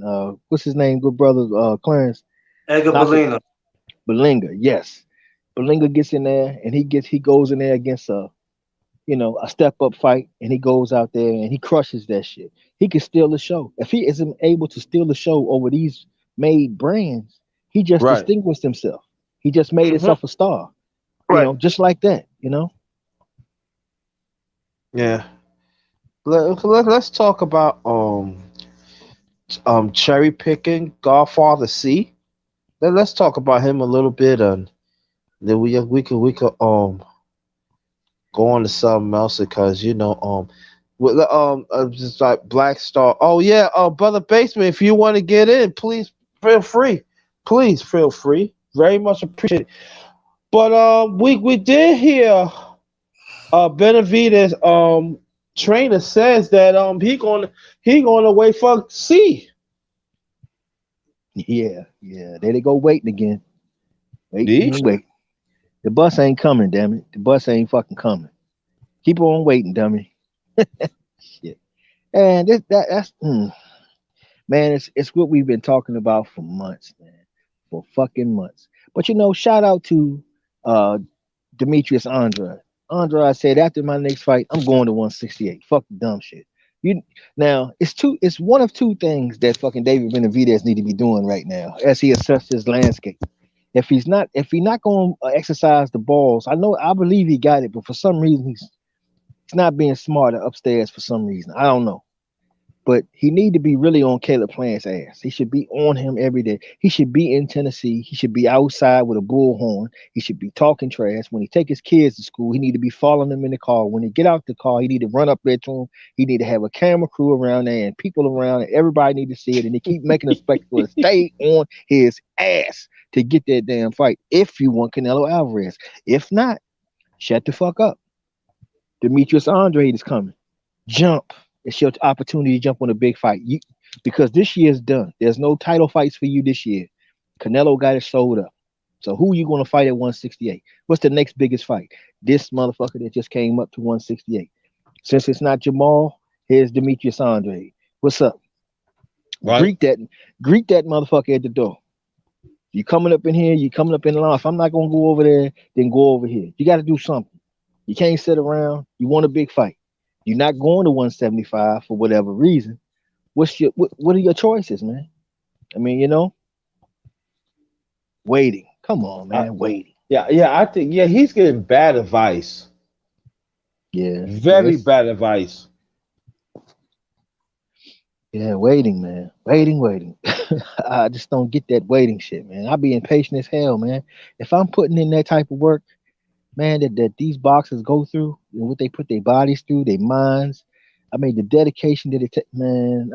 what's his name? Good brother, Clarence Edgar Nasa Belina. Belinga. Yes, Belinga gets in there and he goes in there against a step up fight, and he goes out there and he crushes that shit. He can steal the show. If he isn't able to steal the show over these made brands, he just Right. distinguished himself. He just made Hmm. himself a star. Right. Just like that. Yeah. Let's talk about cherry picking Godfather C. Let's talk about him a little bit, and then we could go on to something else because just like Black Star. Oh yeah, brother Basement, if you want to get in, please feel free. Please feel free. Very much appreciate it. But we did hear Benavides trainer says that he gonna wait for C. Yeah, yeah. There they go waiting again. Waiting D. and waiting. The bus ain't coming, damn it. The bus ain't fucking coming. Keep on waiting, dummy. Shit. And that's man, it's what we've been talking about for months, man. For fucking months. But shout out to uh Demetrius Andrade. Andrade said after my next fight, I'm going to 168. Fuck the dumb shit. You now it's one of two things that fucking David Benavidez need to be doing right now as he assesses his landscape. If he's not going to exercise the balls, I believe he got it, but for some reason he's not being smarter upstairs for some reason. I don't know. But he need to be really on Caleb Plant's ass. He should be on him every day. He should be in Tennessee. He should be outside with a bullhorn. He should be talking trash. When he take his kids to school, he need to be following them in the car. When he get out the car, he need to run up there to him. He need to have a camera crew around there and people around, and everybody need to see it. And they keep making a spectacle and stay on his ass to get that damn fight. If you want Canelo Alvarez, if not, shut the fuck up. Demetrius Andrade is coming. Jump. It's your opportunity to jump on a big fight. Because this year is done. There's no title fights for you this year. Canelo got it sold up. So who are you going to fight at 168? What's the next biggest fight? This motherfucker that just came up to 168. Since it's not Jamal, here's Demetrius Andrade. What's up? Right. Greet that motherfucker at the door. You coming up in here, you coming up in the line. If I'm not going to go over there, then go over here. You got to do something. You can't sit around. You want a big fight. You're not going to 175 for whatever reason. What are your choices, man? I mean, waiting. Come on, man, waiting. Yeah, I think he's getting bad advice. Yeah, Very yes. bad advice. Yeah, waiting, man. Waiting. I just don't get that waiting shit, man. I be impatient as hell, man. If I'm putting in that type of work, man, that these boxers go through and what they put their bodies through, their minds. I mean, the dedication that it takes, man.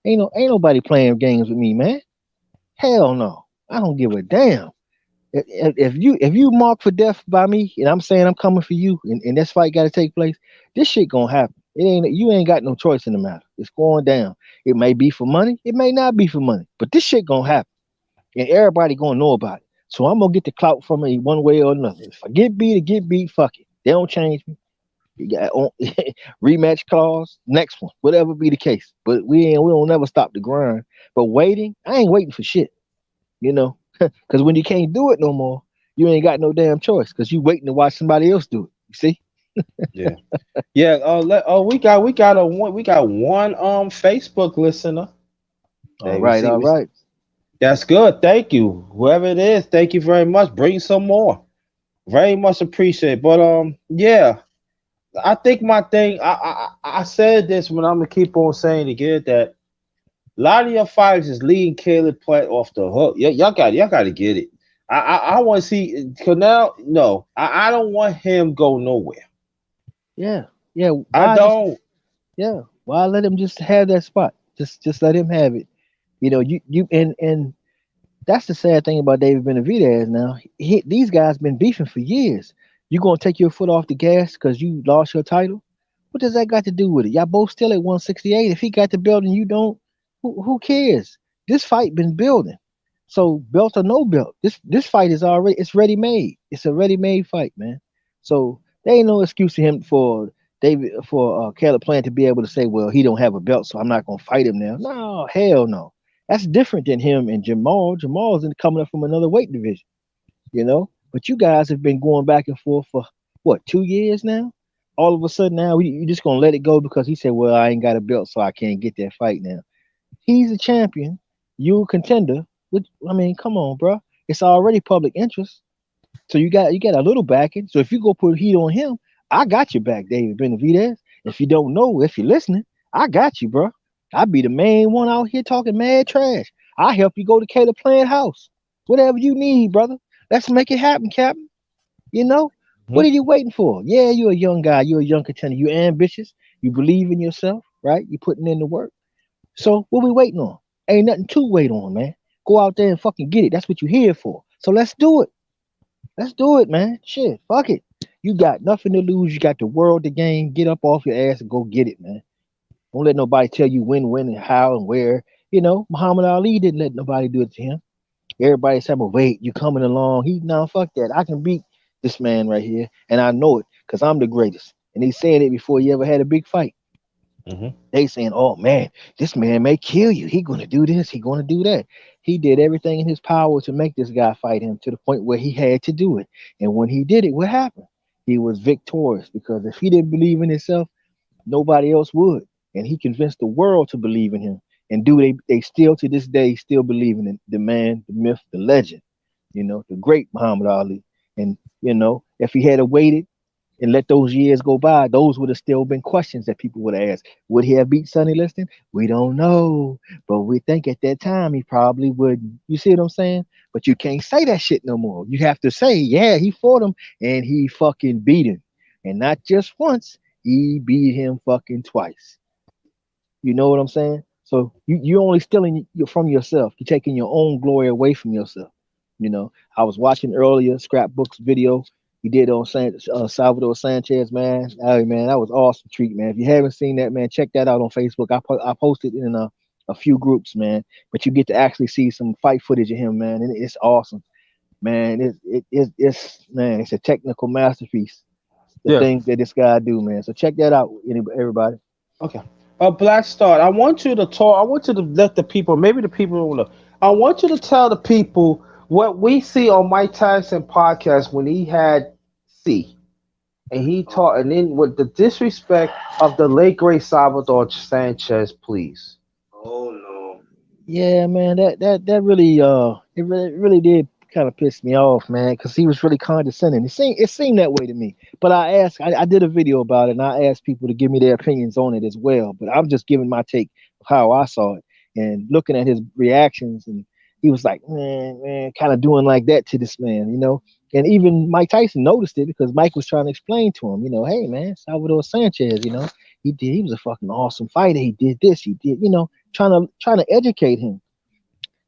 Ain't nobody playing games with me, man. Hell no. I don't give a damn. If you mark for death by me, and I'm saying I'm coming for you, and this fight got to take place, this shit gonna happen. You ain't got no choice in the matter. It's going down. It may be for money, it may not be for money, but this shit gonna happen, and everybody gonna know about it. So I'm gonna get the clout from it one way or another. If I get beat, fuck it. They don't change me. You got rematch clause, next one, whatever be the case. But we don't never stop the grind. But waiting, I ain't waiting for shit. Because when you can't do it no more, you ain't got no damn choice. Because you waiting to watch somebody else do it. You see? Yeah. We got one Facebook listener. All right. That's good. Thank you. Whoever it is, thank you very much. Bring some more. Very much appreciate. But yeah, I think my thing. I said this, but I'm gonna keep on saying again that a lot of your fighters is leading Caleb Plant off the hook. Y'all got to get it. I want to see Canelo. No, I don't want him go nowhere. Yeah. I don't. Why let him just have that spot? Just let him have it. And that's the sad thing about David Benavidez now. These guys been beefing for years. You gonna take your foot off the gas because you lost your title? What does that got to do with it? Y'all both still at 168. If he got the belt and you don't, who cares? This fight been building. So belt or no belt, this fight is already ready made. It's a ready made fight, man. So there ain't no excuse to him for Caleb Plant to be able to say, well, he don't have a belt, so I'm not gonna fight him now. No, hell no. That's different than him and Jamal. Jamal's coming up from another weight division, But you guys have been going back and forth for what, 2 years now? All of a sudden now you just gonna let it go because he said, well, I ain't got a belt, so I can't get that fight now. He's a champion, you a contender. I mean, come on, bro. It's already public interest. So you got a little backing. So if you go put heat on him, I got your back, David Benavidez. If you don't know, if you're listening, I got you, bro. I be the main one out here talking mad trash. I help you go to Caleb Plant house. Whatever you need, brother. Let's make it happen, Captain. What are you waiting for? Yeah, you're a young guy. You're a young contender. You're ambitious. You believe in yourself, right? You're putting in the work. So what we waiting on? Ain't nothing to wait on, man. Go out there and fucking get it. That's what you're here for. So let's do it. Let's do it, man. Shit, fuck it. You got nothing to lose. You got the world to gain. Get up off your ass and go get it, man. Don't let nobody tell you when, and how, and where. Muhammad Ali didn't let nobody do it to him. Everybody said, well, wait, you coming along. Fuck that. I can beat this man right here, and I know it because I'm the greatest. And he's saying it before he ever had a big fight. They saying, oh, man, this man may kill you. He going to do this. He going to do that. He did everything in his power to make this guy fight him to the point where he had to do it. And when he did it, what happened? He was victorious because if he didn't believe in himself, nobody else would. and he convinced the world to believe in him. And do they still to this day still believe in the man, the myth, the legend, the great Muhammad Ali. And if he had waited and let those years go by, those would have still been questions that people would have asked. Would he have beat Sonny Liston? We don't know, but we think at that time he probably wouldn't. You see what I'm saying? But you can't say that shit no more. You have to say, yeah, he fought him and he fucking beat him, and not just once. He beat him fucking twice. You know what I'm saying? So you're only stealing from yourself. You're taking your own glory away from yourself. I was watching earlier Scrapbook's video he did on Salvador Sanchez, man. Hey, man, that was awesome treat, man. If you haven't seen that, man, check that out on Facebook. I posted in a few groups, man. But you get to actually see some fight footage of him, man, and it's awesome, man. It's a technical masterpiece. The things that this guy do, man. So check that out, everybody. Okay. Black Star, I want you to talk. I want you to let the people, maybe the people don't know. I want you to tell the people what we see on Mike Tyson podcast when he had C. And he taught, and then with the disrespect of the late great Salvador Sanchez, please. Oh no. Yeah, man, that really it really did kind of piss me off, man, because he was really condescending. It seemed that way to me. But I did a video about it, and I asked people to give me their opinions on it as well. But I'm just giving my take of how I saw it and looking at his reactions, and he was like, man, kind of doing like that to this man. And even Mike Tyson noticed it because Mike was trying to explain to him, hey, man, Salvador Sanchez, he was a fucking awesome fighter. He did this, he did, trying to educate him.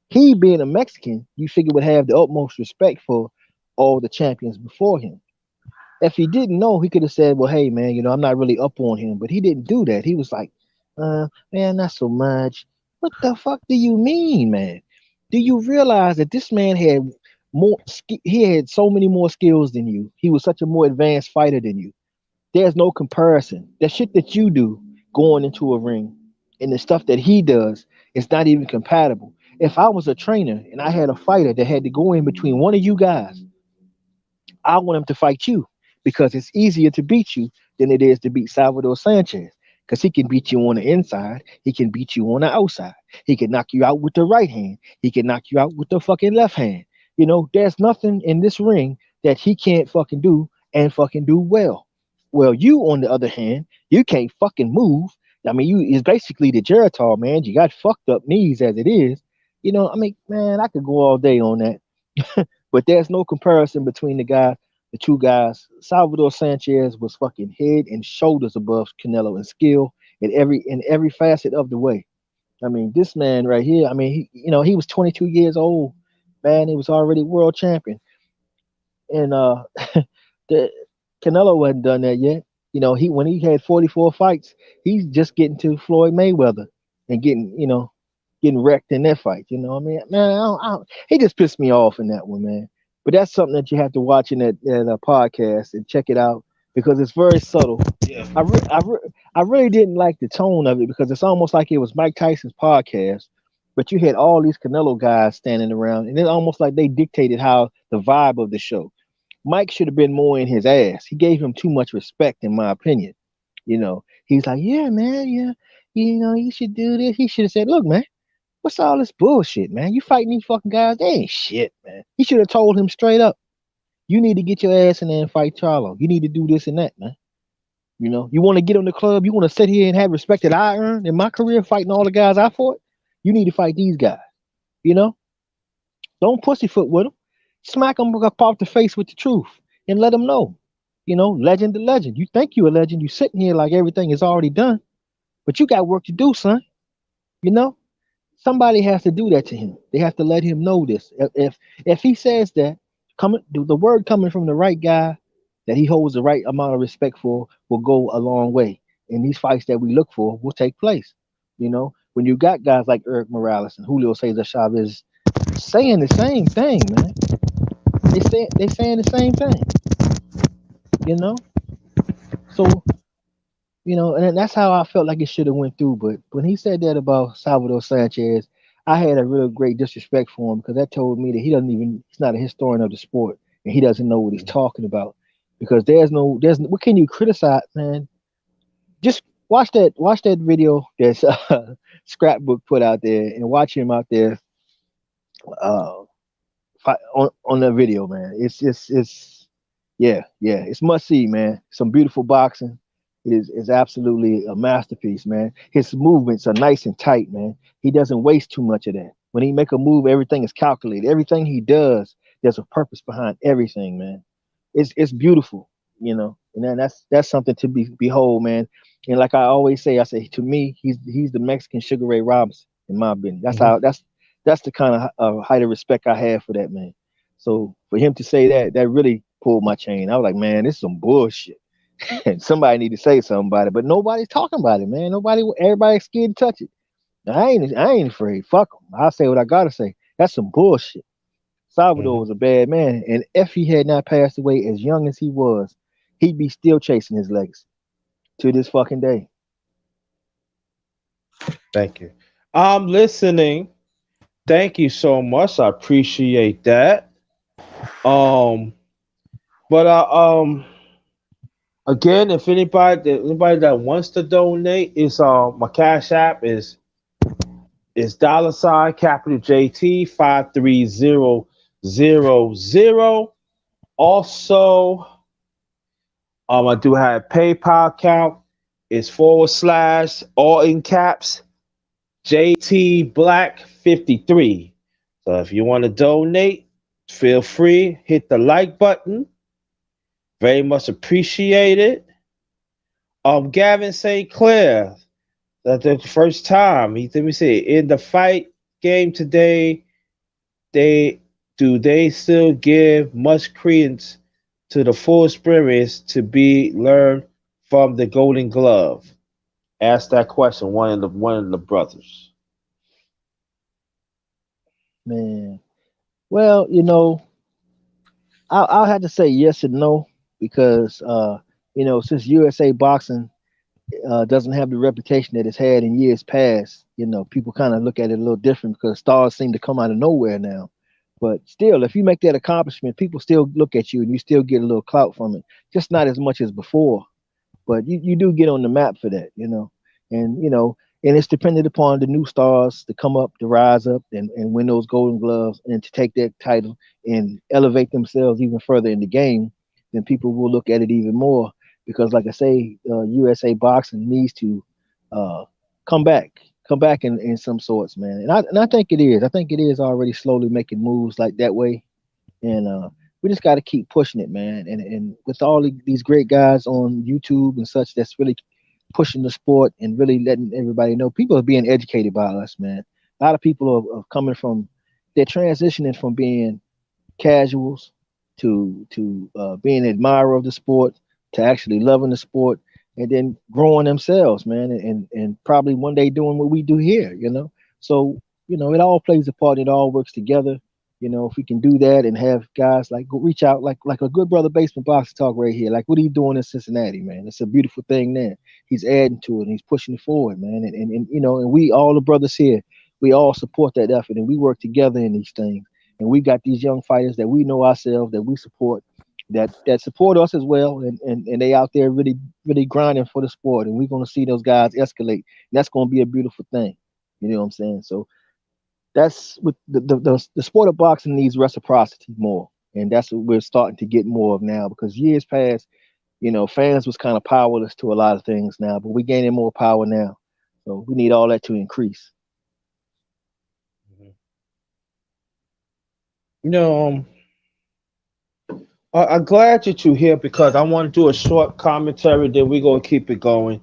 He being a Mexican, you figure would have the utmost respect for all the champions before him. If he didn't know, he could have said, well, hey, man, I'm not really up on him. But he didn't do that. He was like, man, not so much. What the fuck do you mean, man? Do you realize that this man had he had so many more skills than you? He was such a more advanced fighter than you. There's no comparison. That shit that you do going into a ring and the stuff that he does is not even compatible. If I was a trainer and I had a fighter that had to go in between one of you guys, I want him to fight you because it's easier to beat you than it is to beat Salvador Sanchez because he can beat you on the inside. He can beat you on the outside. He can knock you out with the right hand. He can knock you out with the fucking left hand. There's nothing in this ring that he can't fucking do and fucking do well. Well, you, on the other hand, you can't fucking move. I mean, you is basically the Geritol, man. You got fucked up knees as it is. Man, I could go all day on that. But there's no comparison between the two guys. Salvador Sanchez was fucking head and shoulders above Canelo in skill in every facet of the way. I mean, this man right here, I mean, he was 22 years old, man. He was already world champion. And the Canelo hadn't done that yet. When he had 44 fights, he's just getting to Floyd Mayweather and getting wrecked in that fight. I mean, man, he just pissed me off in that one, man. But that's something that you have to watch in that podcast and check it out because it's very subtle. Yeah. I really didn't like the tone of it because it's almost like it was Mike Tyson's podcast, but you had all these Canelo guys standing around, and it's almost like they dictated how the vibe of the show. Mike should have been more in his ass. He gave him too much respect, in my opinion. He's like, yeah, man, yeah, you should do this. He should have said, look, man, what's all this bullshit, man? You fighting these fucking guys? They ain't shit, man. He should have told him straight up. You need to get your ass in there and fight Charlo. You need to do this and that, man. You want to get on the club. You want to sit here and have respect that I earned in my career fighting all the guys I fought. You need to fight these guys. Don't pussyfoot with them. Smack them up off the face with the truth and let them know. Legend to legend. You think you're a legend. You sitting here like everything is already done, but you got work to do, son. Somebody has to do that to him. They have to let him know this. If he says that, the word coming from the right guy that he holds the right amount of respect for will go a long way. And these fights that we look for will take place. When you got guys like Eric Morales and Julio Cesar Chavez saying the same thing, man. They saying the same thing. So and that's how I felt like it should have went through. But when he said that about Salvador Sanchez, I had a real great disrespect for him because that told me that he's not a historian of the sport and he doesn't know what he's talking about. Because there's what can you criticize, man? Just watch that video that's Scrapbook put out there, and watch him out there uh on that video, man. It's yeah, it's must see, man. Some beautiful boxing. It is absolutely a masterpiece, man. His movements are nice and tight, man. He doesn't waste too much of that. When he make a move, everything is calculated. Everything he does, there's a purpose behind everything, man. It's beautiful, you know. And then that's something to behold, man. And like I always say, I say to me, he's the Mexican Sugar Ray Robinson, in my opinion. That's the kind of height of respect I have for that man. So for him to say that, that really pulled my chain. I was like, man, this is some bullshit. And somebody need to say something about it, but nobody's talking about it, man. Everybody's scared to touch it. I ain't afraid. Fuck them. I'll say what I gotta say. That's some bullshit. Salvador was a bad man, and if he had not passed away as young as he was, he'd be still chasing his legacy to this fucking day. Thank you. I'm listening. Thank you so much. I appreciate that. Um, but again, if anybody that wants to donate, is my cash app is $ capital JT 53000. Also, I do have a PayPal account. It's / all in caps JT Black 53. So if you want to donate, feel free. Hit the like button. Very much appreciated. Gavin St. Clair, that's the first time. Let me see. In the fight game today, they still give much credence to the full experience to be learned from the Golden Glove? Ask that question. One of the brothers. Man. Well, I'll have to say yes and no because since USA Boxing doesn't have the reputation that it's had in years past, people kind of look at it a little different because stars seem to come out of nowhere now. But still, if you make that accomplishment, people still look at you and you still get a little clout from it. Just not as much as before, but you do get on the map for that, and it's dependent upon the new stars to come up, to rise up and win those golden gloves and to take that title and elevate themselves even further in the game, then people will look at it even more because like I say, USA boxing needs to uh, come back in some sorts, man. And I think it is. I think it is already slowly making moves like that way. And we just got to keep pushing it, man. And with all these great guys on YouTube and such, that's really pushing the sport and really letting everybody know, people are being educated by us, man. A lot of people are coming from, they're transitioning from being casuals to being an admirer of the sport to actually loving the sport and then growing themselves, man, and probably one day doing what we do here. So it all plays a part. It all works together. If we can do that and have guys like go reach out like a good brother Basement Boxing Talk right here, like what are you doing in Cincinnati, man? It's a beautiful thing there. He's adding to it and he's pushing it forward, man. And we all the brothers here, we all support that effort and we work together in these things. And we got these young fighters that we know ourselves that we support that support us as well, and they out there really really grinding for the sport, and we're going to see those guys escalate, and that's going to be a beautiful thing. You know what I'm saying? So that's what the sport of boxing needs reciprocity more, and that's what we're starting to get more of now because years past, fans was kind of powerless to a lot of things now, but we're gaining more power now, so we need all that to increase. You know, I'm glad that you're here because I want to do a short commentary. Then we're gonna keep it going.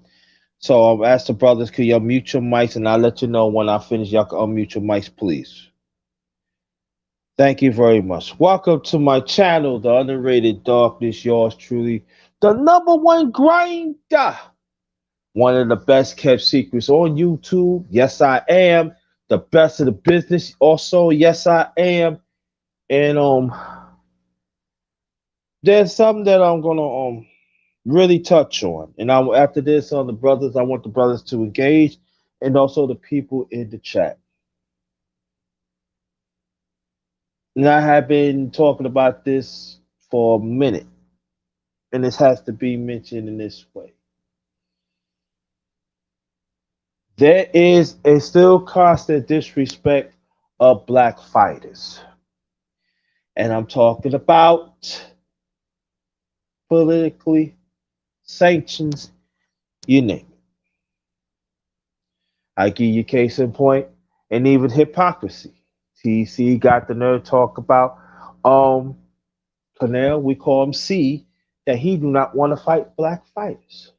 So I'll ask the brothers, can y'all mute your mics, and I'll let you know when I finish. Y'all can unmute your mics, please. Thank you very much. Welcome to my channel, The Underrated Darkness. Yours truly, the number one grinder. One of the best kept secrets on YouTube. Yes, I am. The best of the business. Also, yes, I am. And there's something that I'm gonna really touch on. And after this, on the brothers, I want the brothers to engage, and also the people in the chat. And I have been talking about this for a minute, and this has to be mentioned in this way. there is a still constant disrespect of black fighters. And I'm talking about politically sanctions, you name it. I give you case in point, and even hypocrisy. TC got the nerve to talk about um Canal, we call him C, that he do not want to fight black fighters.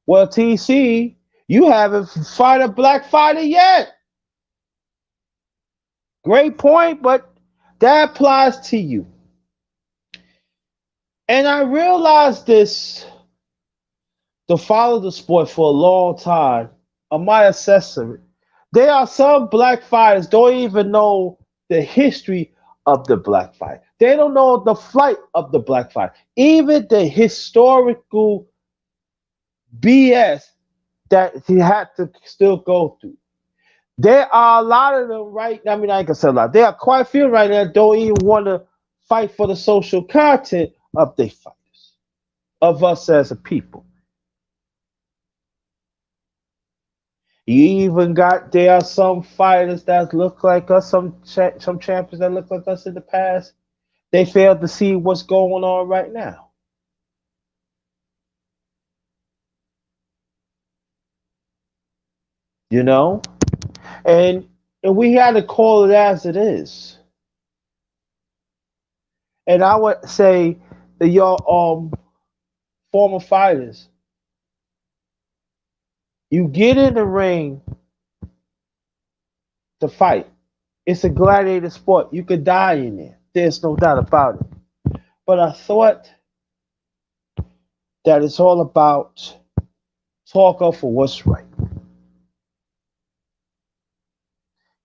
Well, TC, you haven't fought a black fighter yet. Great point, but that applies to you. And I realized this to follow the sport for a long time. On my assessment, there are some black fighters don't even know the history of the black fight. They don't know the flight of the black fight, even the historical BS that he had to still go through. There are a lot of them right. I mean, I ain't gonna say a lot. There are quite a few right now that don't even want to fight for the social content of their fighters, of us as a people. You even got there are some fighters that look like us, some champions that look like us in the past. They failed to see what's going on right now. You know, and we had to call it as it is. And I would say that your former fighters, you get in the ring to fight. It's a gladiator sport. You could die in there. There's no doubt about it. But I thought that it's all about talking for what's right.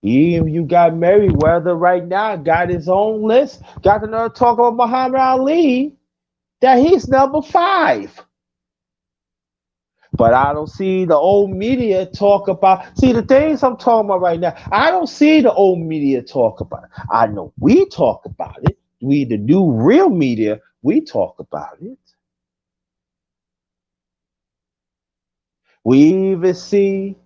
You got Merriweather right now, got his own list, got another talk about Muhammad Ali, that he's number 5. But I don't see the old media talk about. See, the things I'm talking about right now, I don't see the old media talk about it. I know we talk about it. We, the new real media, we talk about it. We even see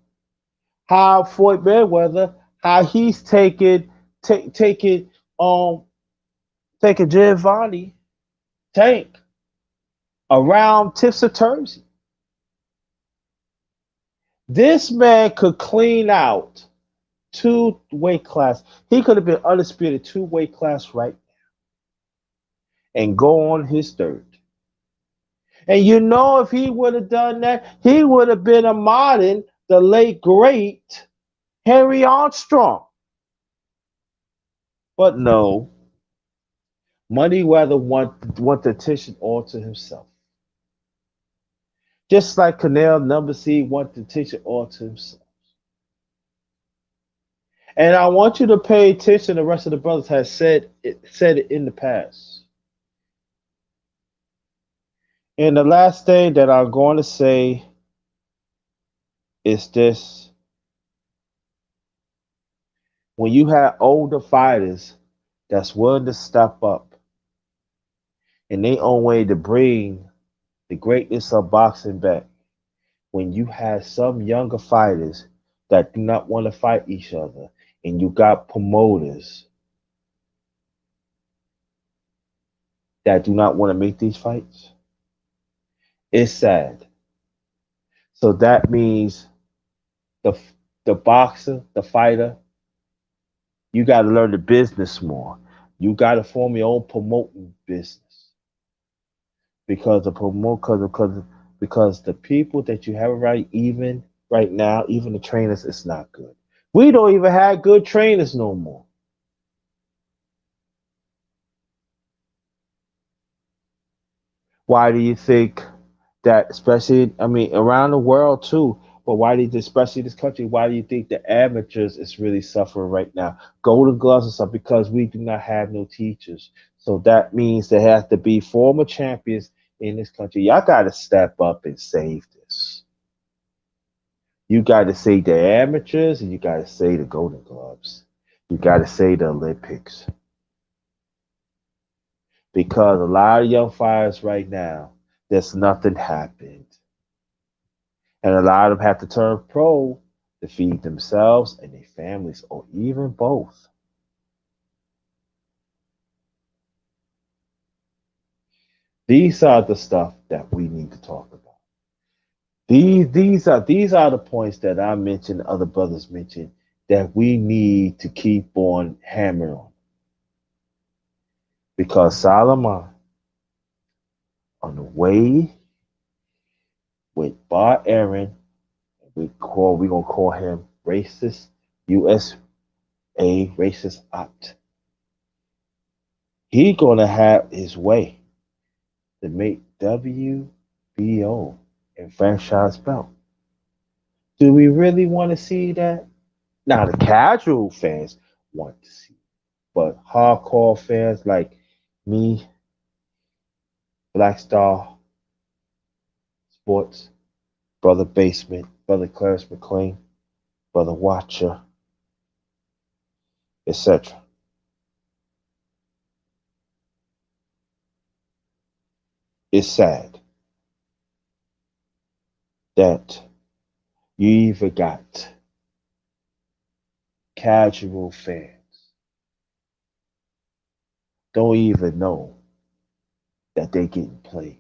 how Floyd Mayweather, how he's taking um taking Giovanni Tank around tips of Terzi. This man could clean out 2 weight class. He could have been undisputed 2 weight class right now and go on his third. And you know, if he would have done that, he would have been a modern, the late great Henry Armstrong. But no, Moneyweather want the attention all to himself. Just like Canal Number C want the attention all to himself. And I want you to pay attention. The rest of the brothers has said it in the past. And the last thing that I'm going to say is this. When you have older fighters that's willing to step up in their own way to bring the greatness of boxing back, when you have some younger fighters that do not want to fight each other, and you got promoters that do not want to make these fights, it's sad. So that means the the boxer, the fighter, you got to learn the business more. You got to form your own promoting business because because the people that you have right now, even the trainers, it's not good. We don't even have good trainers no more. Why do you think that, especially, I mean, around the world too, but why do you, especially this country, why do you think the amateurs is really suffering right now? Golden gloves and stuff, because we do not have no teachers. So that means there has to be former champions in this country. Y'all got to step up and save this. You got to save the amateurs and you got to save the golden gloves. You got to save the Olympics. Because a lot of young fighters right now, there's nothing happened. And a lot of them have to turn pro to feed themselves and their families, or even both. These are the stuff that we need to talk about. These are the points that I mentioned, other brothers mentioned, that we need to keep on hammering on. Because Solomon, on the way with Bar Aaron, we're gonna call him racist USA racist opt. He gonna have his way to make WBO and franchise belt. Do we really want to see that? Now the casual fans want to see, but hardcore fans like me, Black Star Sports, Brother Basement, Brother Clarence McLean, Brother Watcher, etc. It's sad that you even got casual fans don't even know that they getting played.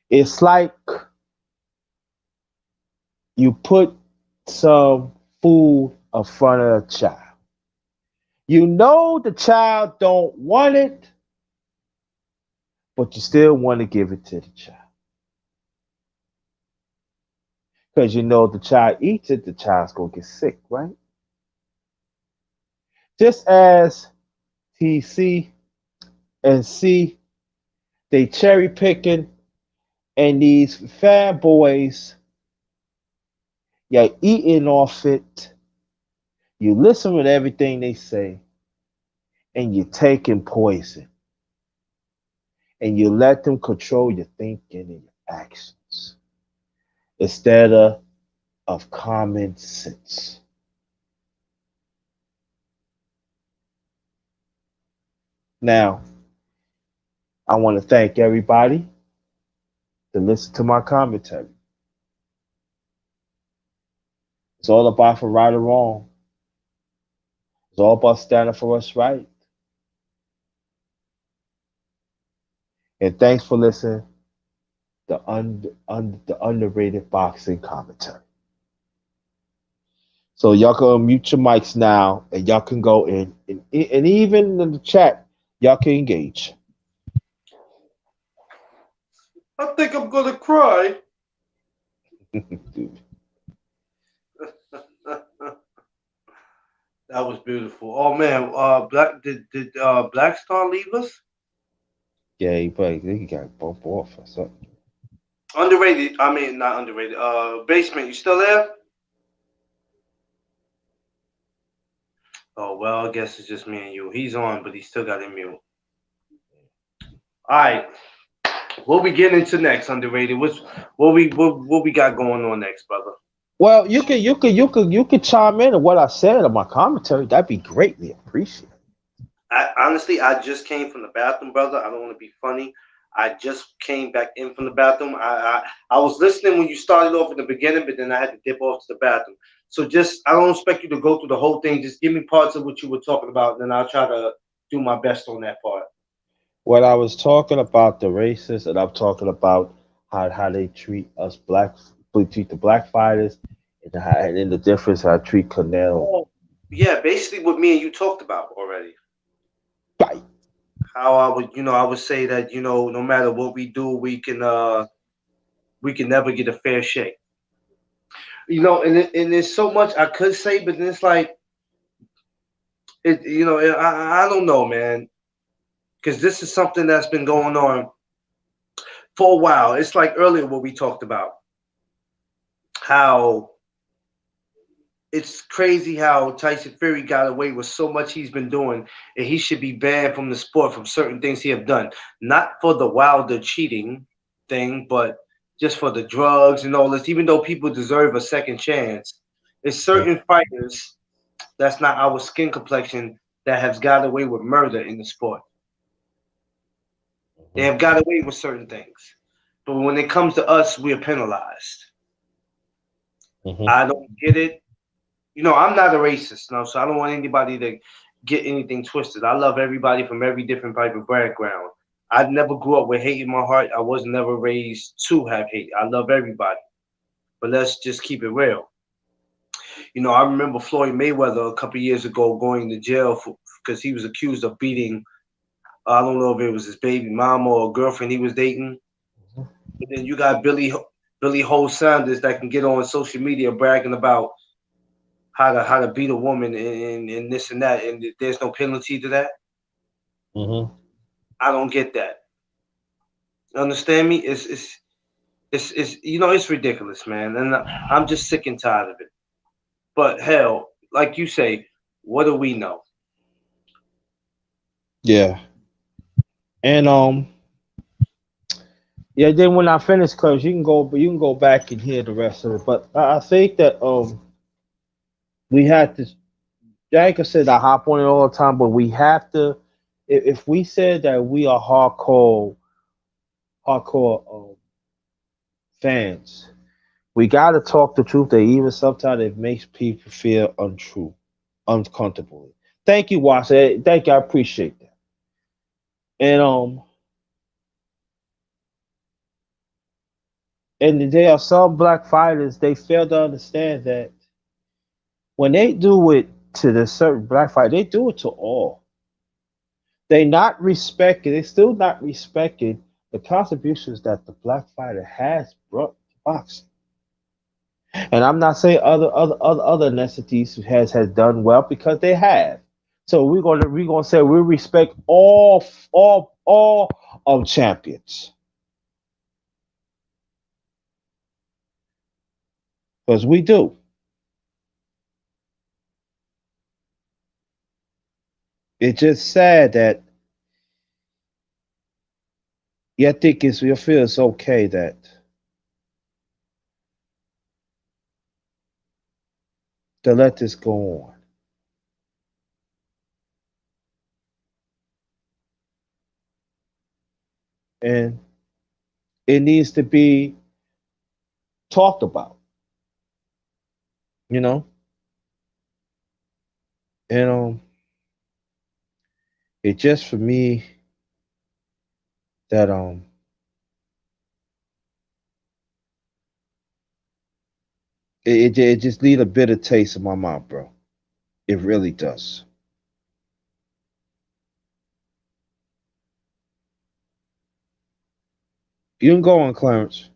It's like you put some food in front of a child. You know the child don't want it, but you still want to give it to the child. Because you know the child eats it, the child's gonna get sick, right? Just as TC and C, they cherry picking, and these fanboys, you're eating off it. You listen with everything they say, and you're taking poison, and you let them control your thinking and your actions instead of common sense. Now, I want to thank everybody to listen to my commentary. It's all about for right or wrong. It's all about standing for us right. And thanks for listening to the underrated boxing commentary. So y'all can mute your mics now, and y'all can go in, and even in the chat, y'all can engage. I think I'm gonna cry. That was beautiful. Oh man, Black Star leave us? Yeah, he got bumped off or something. Underrated. I mean, not underrated. Basement, you still there? Oh well, I guess it's just me and you. He's on, but he still got him mute. All right, what we get into next? Underrated. What we got going on next, brother? Well, you can chime in on what I said in my commentary. That'd be greatly appreciated. Honestly, I just came from the bathroom, brother. I don't want to be funny. I just came back in from the bathroom. I was listening when you started off in the beginning, but then I had to dip off to the bathroom. So just I don't expect you to go through the whole thing. Just give me parts of what you were talking about, and then I'll try to do my best on that part. When I was talking about the racists, and I'm talking about how they treat us they treat the black fighters, and then the difference how I treat Canelo. Oh, yeah, basically what me and you talked about already. Right. How I would say that no matter what we do, we can never get a fair shake. And there's so much I could say, but then it's like I don't know, man, because this is something that's been going on for a while. It's like earlier what we talked about, how it's crazy how Tyson Fury got away with so much he's been doing, and he should be banned from the sport from certain things he have done. Not for the Wilder cheating thing, but just for the drugs and all this. Even though people deserve a second chance, there's certain fighters that's not our skin complexion that has got away with murder in the sport. They have got away with certain things. But when it comes to us, we're penalized. Mhm. I don't get it. You know, I'm not a racist, no, so I don't want anybody to get anything twisted. I love everybody from every different type of background. I never grew up with hate in my heart. I was never raised to have hate. I love everybody. But let's just keep it real. You know, I remember Floyd Mayweather a couple years ago going to jail because he was accused of beating, I don't know if it was his baby mama or girlfriend he was dating. But then you got Billy Ho Sanders that can get on social media bragging about how to beat a woman and this and that, and there's no penalty to that. Mhm. I don't get that. You understand me? It's you know it's ridiculous, man, and I'm just sick and tired of it. But hell, like you say, what do we know? Yeah. And yeah. Then when I finish, cause you can go back and hear the rest of it. But I think that we had to. Like I said, I hop on it all the time, but we have to. If we said that we are hardcore fans, we got to talk the truth. That even sometimes it makes people feel untrue, uncomfortable. Thank you, Watson. Thank you. I appreciate that. And and there are some black fighters they fail to understand that when they do it to the certain black fighter, they do it to all. They not respecting. They still not respecting the contributions that the black fighter has brought to boxing. And I'm not saying other ethnicities has done well because they have. So we're gonna say we respect all of champions because we do. It's just sad that you think you feel it's okay that to let this go on. And it needs to be talked about, you know. And it just for me that it just leave a bitter taste in my mouth, bro. It really does. You can go on, Clarence.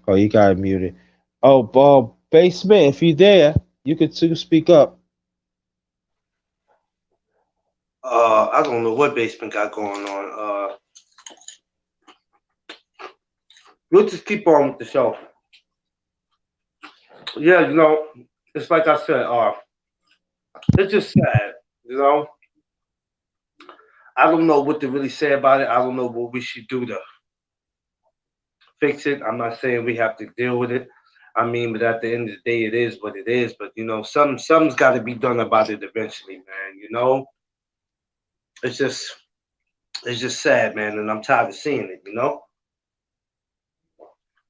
Oh, you got it muted. Oh, Basement, if you there, you could too speak up. I don't know what basement got going on. We'll just keep on with the show. Yeah, you know, it's like I said, it's just sad, you know. I don't know what to really say about it. I don't know what we should do to fix it. I'm not saying we have to deal with it. I mean, but at the end of the day, it is what it is. But you know, something's got to be done about it eventually, man. You know, it's just it's just sad, man, and I'm tired of seeing it. You know.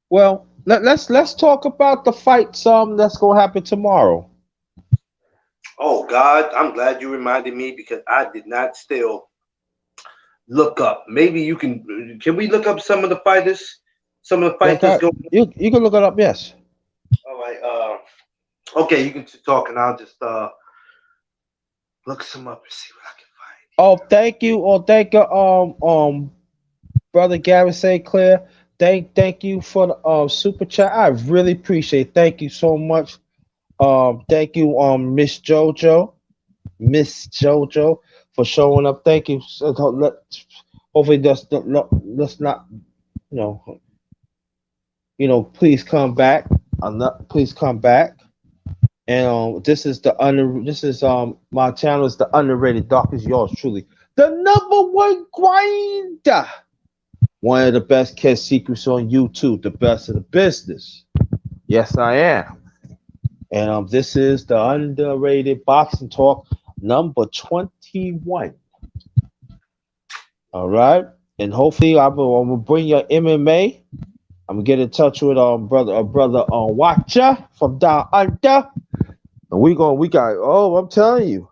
Well, let's talk about the fight some that's gonna happen tomorrow. Oh God, I'm glad you reminded me because I did not still look up. Maybe you can. Can we look up some of the fighters? Some of the Yeah, fights that's going. you can look it up. Yes. All right. Okay, you can talk, and I'll just look some up and see what I can find. Oh, thank you. Oh, thank you. Brother Gary St. Clair. Thank you for the super chat. I really appreciate it. Thank you so much. Thank you, Miss Jojo, for showing up. Thank you. Hopefully, let's not, you know, please come back. Please come back. And this is my channel is the underrated doc is yours truly. The number one grinder. One of the best kept secrets on YouTube, the best of the business. Yes, I am. And this is the underrated boxing talk. number 21. All right, and hopefully I'm gonna bring your MMA. I'm gonna get in touch with brother Watcher from down under, and we got. Oh, I'm telling you,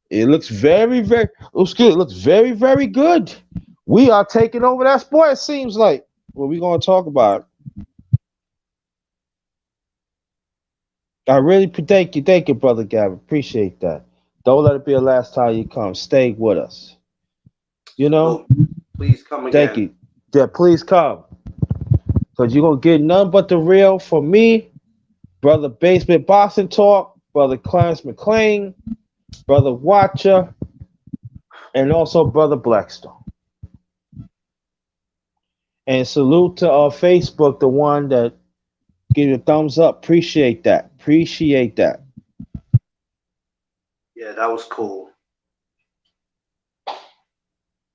it looks looks good. It looks very good. We are taking over that sport. It seems like. What we gonna talk about? I really thank you, brother Gavin. Appreciate that. Don't let it be the last time you come. Stay with us. You know, Salute. Please come thank again. you. Yeah, please come. Cause you're gonna get none but the real from me, brother Basement Boxing Talk, brother Clarence McLean, brother Watcher, and also brother Blackstone. And salute to our Facebook, the one that give you a thumbs up. Appreciate that. Appreciate that. Yeah, that was cool.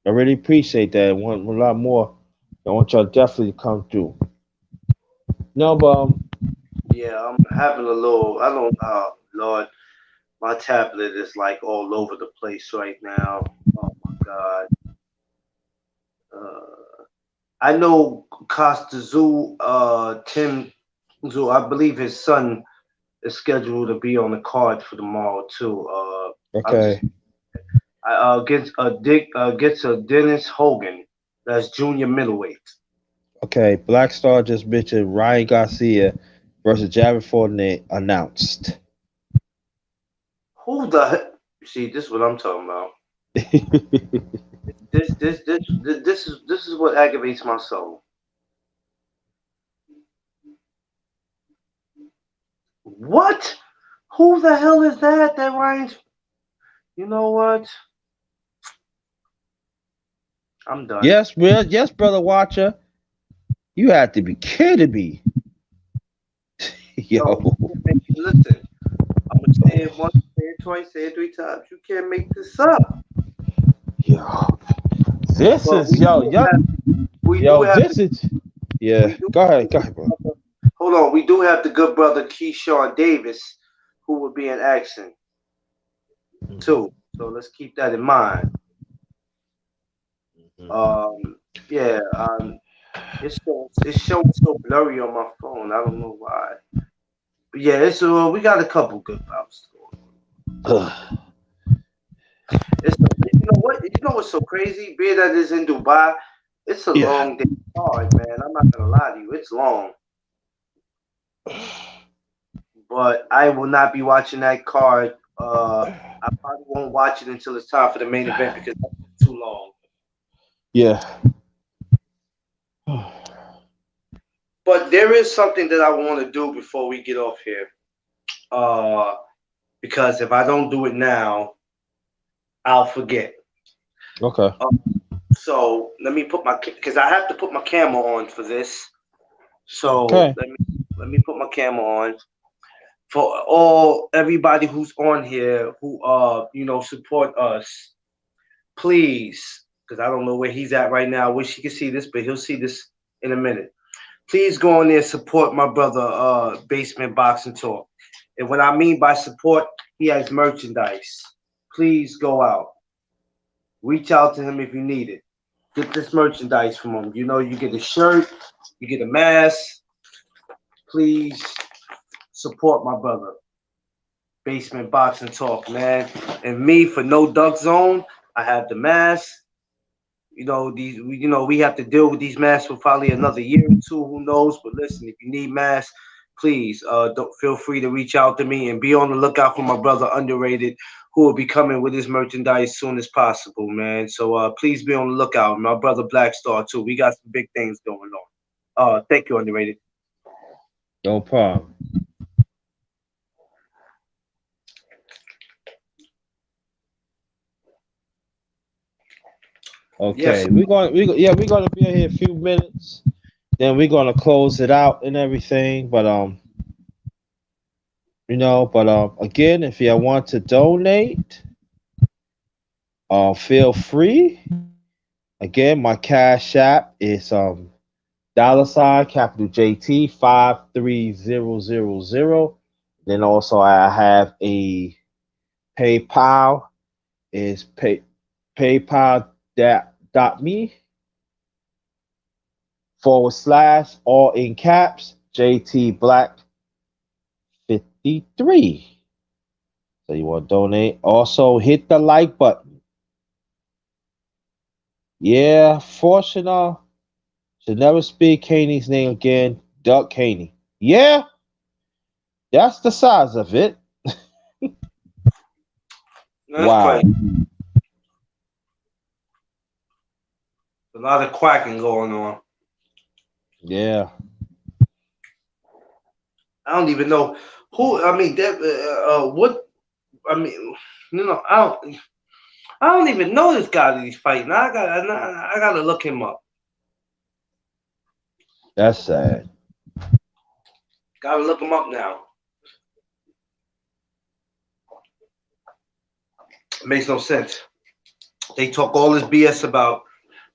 I really appreciate that. I want a lot more. I want y'all definitely to come through. No, but Yeah, I'm having a little. I don't. Lord, my tablet is like all over the place right now. Oh my God. Uh, I know Costa Zoo, Tim Zoo. I believe his son is scheduled to be on the card for tomorrow too. I'm just. okay. I gets a Dennis Hogan. That's junior middleweight. Okay. Black Star just mentioned Ryan Garcia versus Jared Fortnite announced. Who the? See, this is what I'm talking about. This is what aggravates my soul. What? Who the hell is that? That Ryan's. You know what? I'm done. Yes, man. Yes, brother Watcher. You have to be kidding me. No, Yo. you can't make it. Listen, I'm gonna say it once, say it twice, say it three times. You can't make this up. Yo. This But is we do yo, have this the is yeah. we do Go have ahead, the go good ahead, bro. brother. Hold on, we do have the good brother Keyshawn Davis, who will be in action too. So let's keep that in mind. Yeah. It's showing so blurry on my phone. I don't know why. But yeah, it's we got a couple good bouts. It's you know what what's so crazy? Being that it's in Dubai, it's a Yeah. long day hard, man. I'm not gonna lie to you, it's long. But I will not be watching that card. I probably won't watch it until it's time for the main event because that's too long. Yeah. But there is something that I want to do before we get off here. Uh, because if I don't do it now, I'll forget. Okay. So let me put my because I have to put my camera on for this. So Okay. let me put my camera on for all everybody who's on here who support us. Please, because I don't know where he's at right now. I wish he could see this, but he'll see this in a minute. Please go on there and support my brother Basement Boxing Talk. And what I mean by support, he has merchandise. Please go out. Reach out to him if you need it. Get this merchandise from him. You know, you get a shirt, you get a mask. Please support my brother. Basement Boxing Talk, man. And me for No Duck Zone, I have the mask. We have to deal with these masks for probably another year or two, who knows? But listen, if you need masks, please don't feel free to reach out to me and be on the lookout for my brother Underrated, who will be coming with his merchandise soon as possible, man. So please be on the lookout. My brother Black Star too. We got some big things going on. Thank you, Underrated. No problem. Yes. Okay. We're gonna be in here a few minutes. Then we're gonna close it out and everything. But again, if you want to donate, feel free. Again, my cash app is $ capital JT 53000. Then also I have a PayPal is paypal.me/ all in caps JT Black 53. So you want to donate? Also hit the like button. Yeah, Fortuna should never speak Caney's name again. Duck Caney. Yeah, that's the size of it. That's Wow. crazy. A lot of quacking going on. Yeah. I don't even know who. I mean, what? I mean, I don't even know this guy that he's fighting. I gotta look him up. That's sad. Gotta look him up now. It makes no sense. They talk all this BS about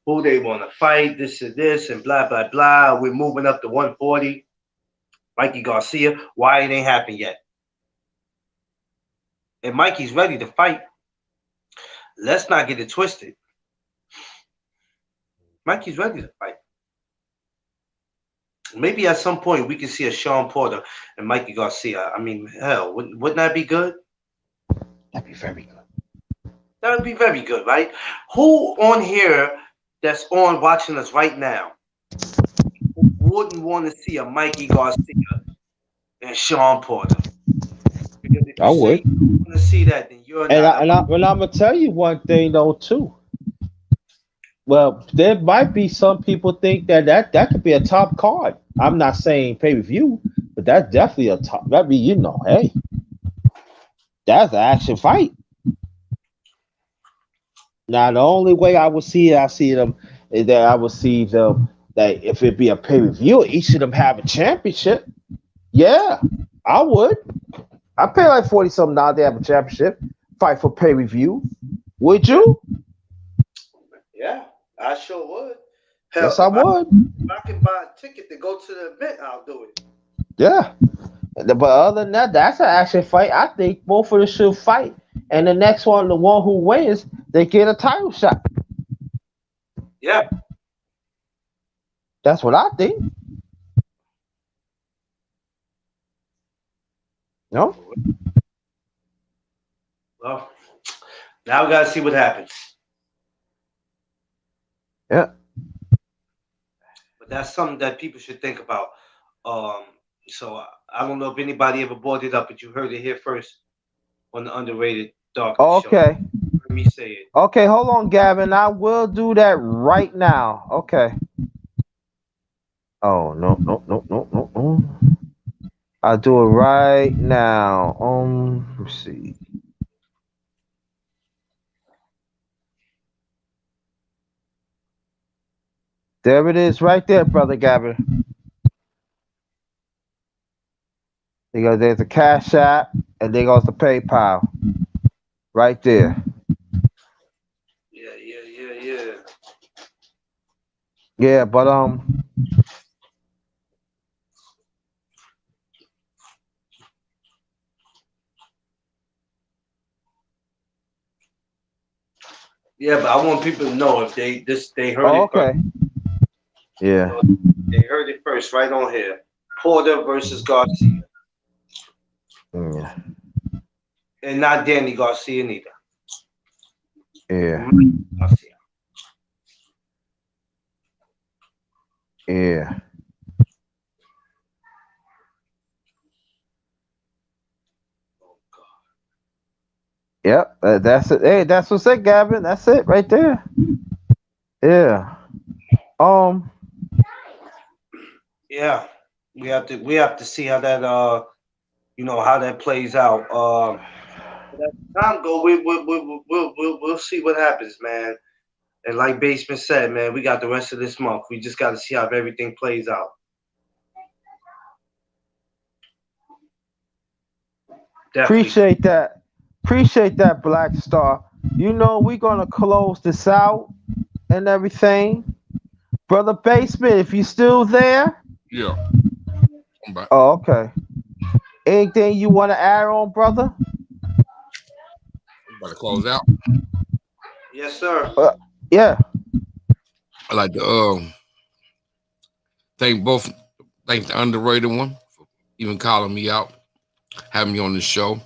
who they want to fight, this and this, and blah blah blah. We're moving up to 140. Mikey Garcia. Why it ain't happened yet? And Mikey's ready to fight. Let's not get it twisted. Mikey's ready to fight. Maybe at some point we can see a Sean Porter and Mikey Garcia. I mean, hell, wouldn't that be good? That'd be very good. That would be very good, right? Who on here that's on watching us right now wouldn't want to see a Mikey Garcia and Sean Porter? Because if I you say would. you want to see that, then you're And not. I'm gonna tell you one thing though too. Well, there might be some people think that could be a top card. I'm not saying pay-per-view, but that's definitely a top. That be hey, that's an action fight. Now the only way I see them is that I would see them that if it be a pay-per-view, each of them have a championship. Yeah, I would. I pay like $40-something to have a championship. Fight for pay-per-view. Would you? Yeah, I sure would. Hell, Yes, I would. If I can buy a ticket to go to the event, I'll do it. Yeah. But other than that, that's an action fight. I think both of them should fight. And the next one, the one who wins, they get a title shot. Yeah. That's what I think. No? Well, now we gotta see what happens. Yeah. But that's something that people should think about. So I don't know if anybody ever brought it up, but you heard it here first on the Underrated Dark Show. Okay. Let me say it. Okay, hold on, Gavin. I will do that right now. Okay. Oh, no. I'll do it right now. Let's see. There it is right there, Brother Gavin. There's a Cash App, and there goes the PayPal. Right there. Yeah. Yeah, but Yeah, but I want people to know if they heard it okay. first. Yeah. They heard it first right on here. Porter versus Garcia. Yeah. And not Danny Garcia neither. Yeah. Garcia. Yeah. Yep, that's it. Hey, that's what's it, Gavin. That's it right there. Yeah. Yeah. We have to see how that how that plays out. As time go, we'll see what happens, man. And like Basement said, man, we got the rest of this month. We just got to see how everything plays out. Definitely. Appreciate that, Black Star. We're gonna close this out and everything. Brother Basement, if you still there. Yeah. I'm back. Oh, okay. Anything you want to add on, brother? About to close out. Yes, sir. Yeah. I'd like to thank both, thank the underrated one for even calling me out, having me on the show.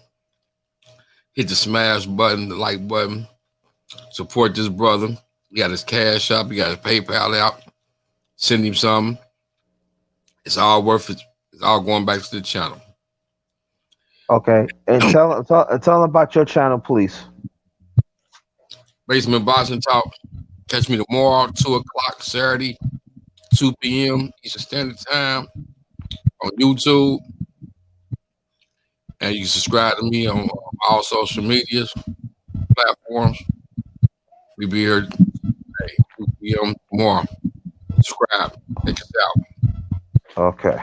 Hit the smash button, the like button, support this brother. He got his cash up, he got his PayPal out. Send him something. It's all worth it. It's all going back to the channel. Okay. And tell them about your channel, please. Basement Boxing Talk. Catch me tomorrow, 2 o'clock Saturday, 2 p.m. Eastern Standard Time on YouTube. And you can subscribe to me on all social medias, platforms. We be here today, 2 p.m. tomorrow. Subscribe. Check us out. Okay.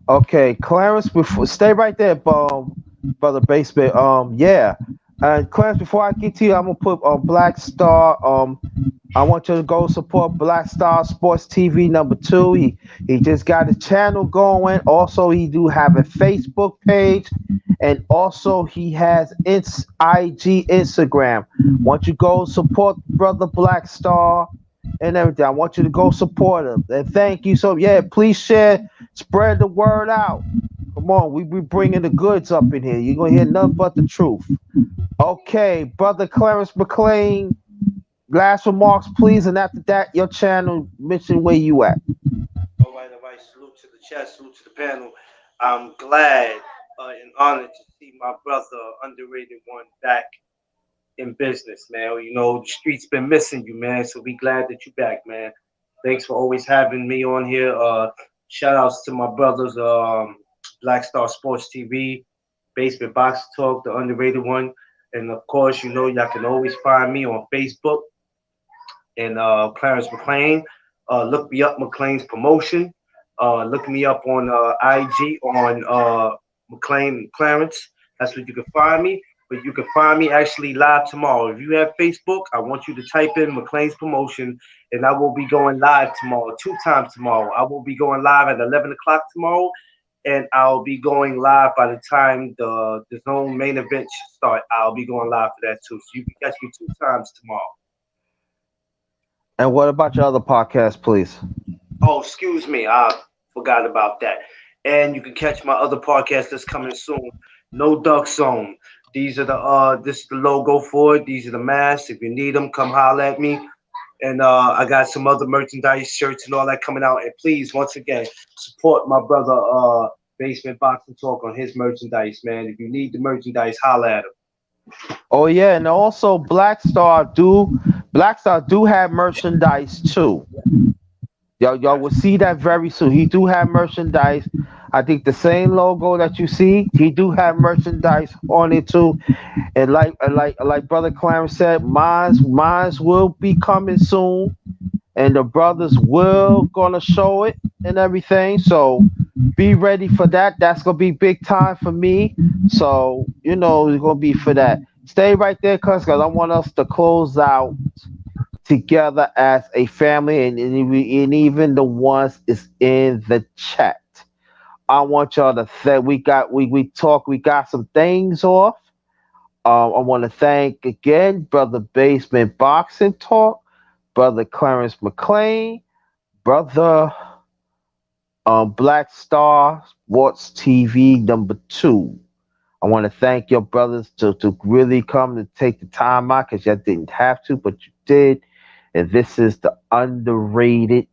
Okay, Clarence, before stay right there, brother Basement. Yeah. And Clarence, before I get to you, I'm gonna put Black Star. I want you to go support Black Star Sports TV #2. He just got his channel going. Also, he do have a Facebook page, and also he has IG Instagram. Want you go support brother Black Star and everything. I want you to go support him. And thank you. So yeah, please share, spread the word out. Come on, we be bringing the goods up in here. You're gonna hear nothing but the truth. Okay, brother Clarence McLean. Last remarks, please, and after that, your channel, mention where you at. All right, all right. Salute to the chat, salute to the panel. I'm glad and honored to see my brother, underrated one, back in business, man. You know, the streets been missing you, man. So we glad that you back, man. Thanks for always having me on here. Shout outs to my brothers, Black Star Sports TV, Basement Box Talk, the underrated one. And of course, you know, y'all can always find me on Facebook and Clarence McLean. Look me up, McLean's Promotion. Look me up on IG on McLean and Clarence. That's where you can find me. But you can find me actually live tomorrow. If you have Facebook, I want you to type in McLean's Promotion, and I will be going live tomorrow, 2 times tomorrow. I will be going live at 11 o'clock tomorrow, and I'll be going live by the time the zone main event should start. I'll be going live for that too. So you can catch me 2 times tomorrow. And what about your other podcast, please? Oh, excuse me, I forgot about that. And you can catch my other podcast that's coming soon. No Duck Zone. These are the this is the logo for it. These are the masks. If you need them, come holler at me. And I got some other merchandise, shirts, and all that coming out. And please, once again, support my brother Basement Boxing Talk on his merchandise, man. If you need the merchandise, holler at him. Oh yeah, and also Black Star do have merchandise too. Y'all Yes. will see that very soon. He do have merchandise. I think the same logo that you see, he do have merchandise on it too. And like brother Clarence said, mines will be coming soon, and the brothers will gonna show it and everything. So be ready for that. That's gonna be big time for me. So it's gonna be for that. Stay right there, cause I want us to close out together as a family, and even the ones is in the chat. I want y'all to say we got some things off. I want to thank again Brother Basement Boxing Talk, Brother Clarence McLean, Brother Black Star Sports TV #2. I want to thank your brothers to really come to take the time out because you didn't have to, but you did. And this is the underrated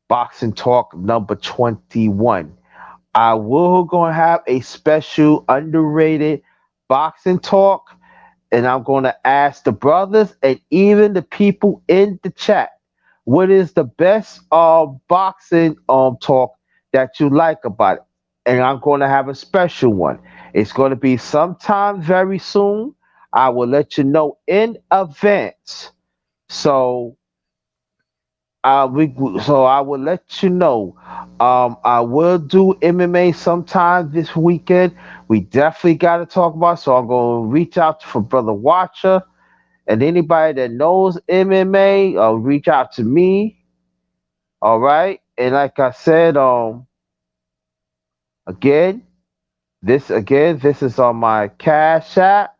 boxing talk #21. I will gonna have a special underrated boxing talk, and I'm gonna ask the brothers and even the people in the chat, what is the best boxing talk that you like about it? And I'm gonna have a special one. It's gonna be sometime very soon. I will let you know in advance. So I will let you know. I will do MMA sometime this weekend. We definitely got to talk about. So I'm gonna reach out for Brother Watcher and anybody that knows MMA. Reach out to me. All right. And like I said, again, this is on my Cash App.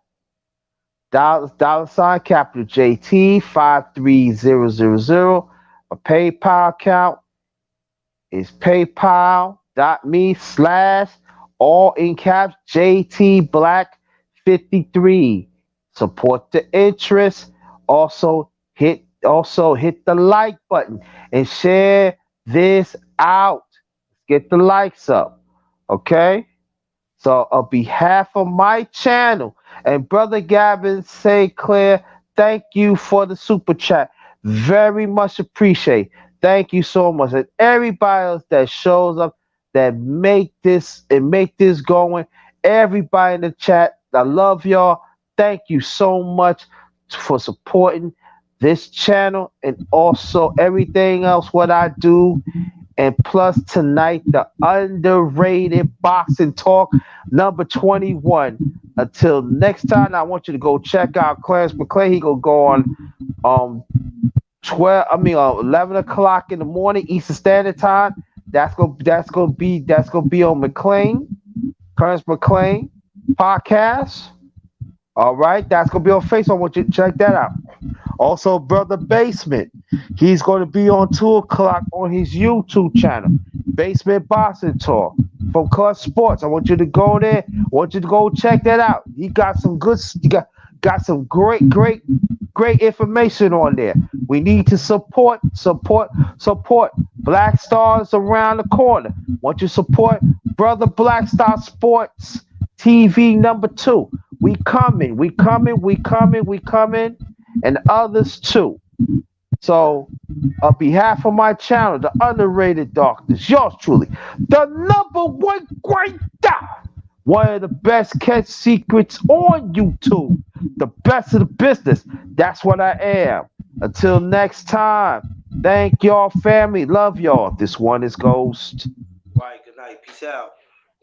dollar sign capital JT 53000. A PayPal account is paypal.me/ all in caps JT Black 53. Support the interest. Also hit the like button and share this out. Get the likes up. Okay? So on behalf of my channel and Brother Gavin St. Clair, thank you for the super chat. Very much appreciate. Thank you so much. And everybody else that shows up that make this going. Everybody in the chat, I love y'all. Thank you so much for supporting this channel and also everything else what I do. And plus tonight, the underrated boxing talk number 21. Until next time, I want you to go check out Clarence McClay. He gonna go on 11 o'clock in the morning Eastern Standard Time. That's gonna be on Clarence McClain podcast. All right, that's gonna be on Facebook. I want you to check that out. Also, Brother Basement, he's going to be on 2 o'clock on his YouTube channel, Basement Boxing Talk from Clutch Sports. I want you to go there. I want you to go check that out. He got some got some great information on there. We need to support Black Stars around the corner. Want you to support Brother Black Star Sports TV number 2. We coming, and others too. So, on behalf of my channel, the Underrated Darkness, yours truly, the #1 greater, one of the best kept secrets on YouTube, the best of the business. That's what I am. Until next time, thank y'all, family. Love y'all. This one is Ghost. Right. Good night. Peace out.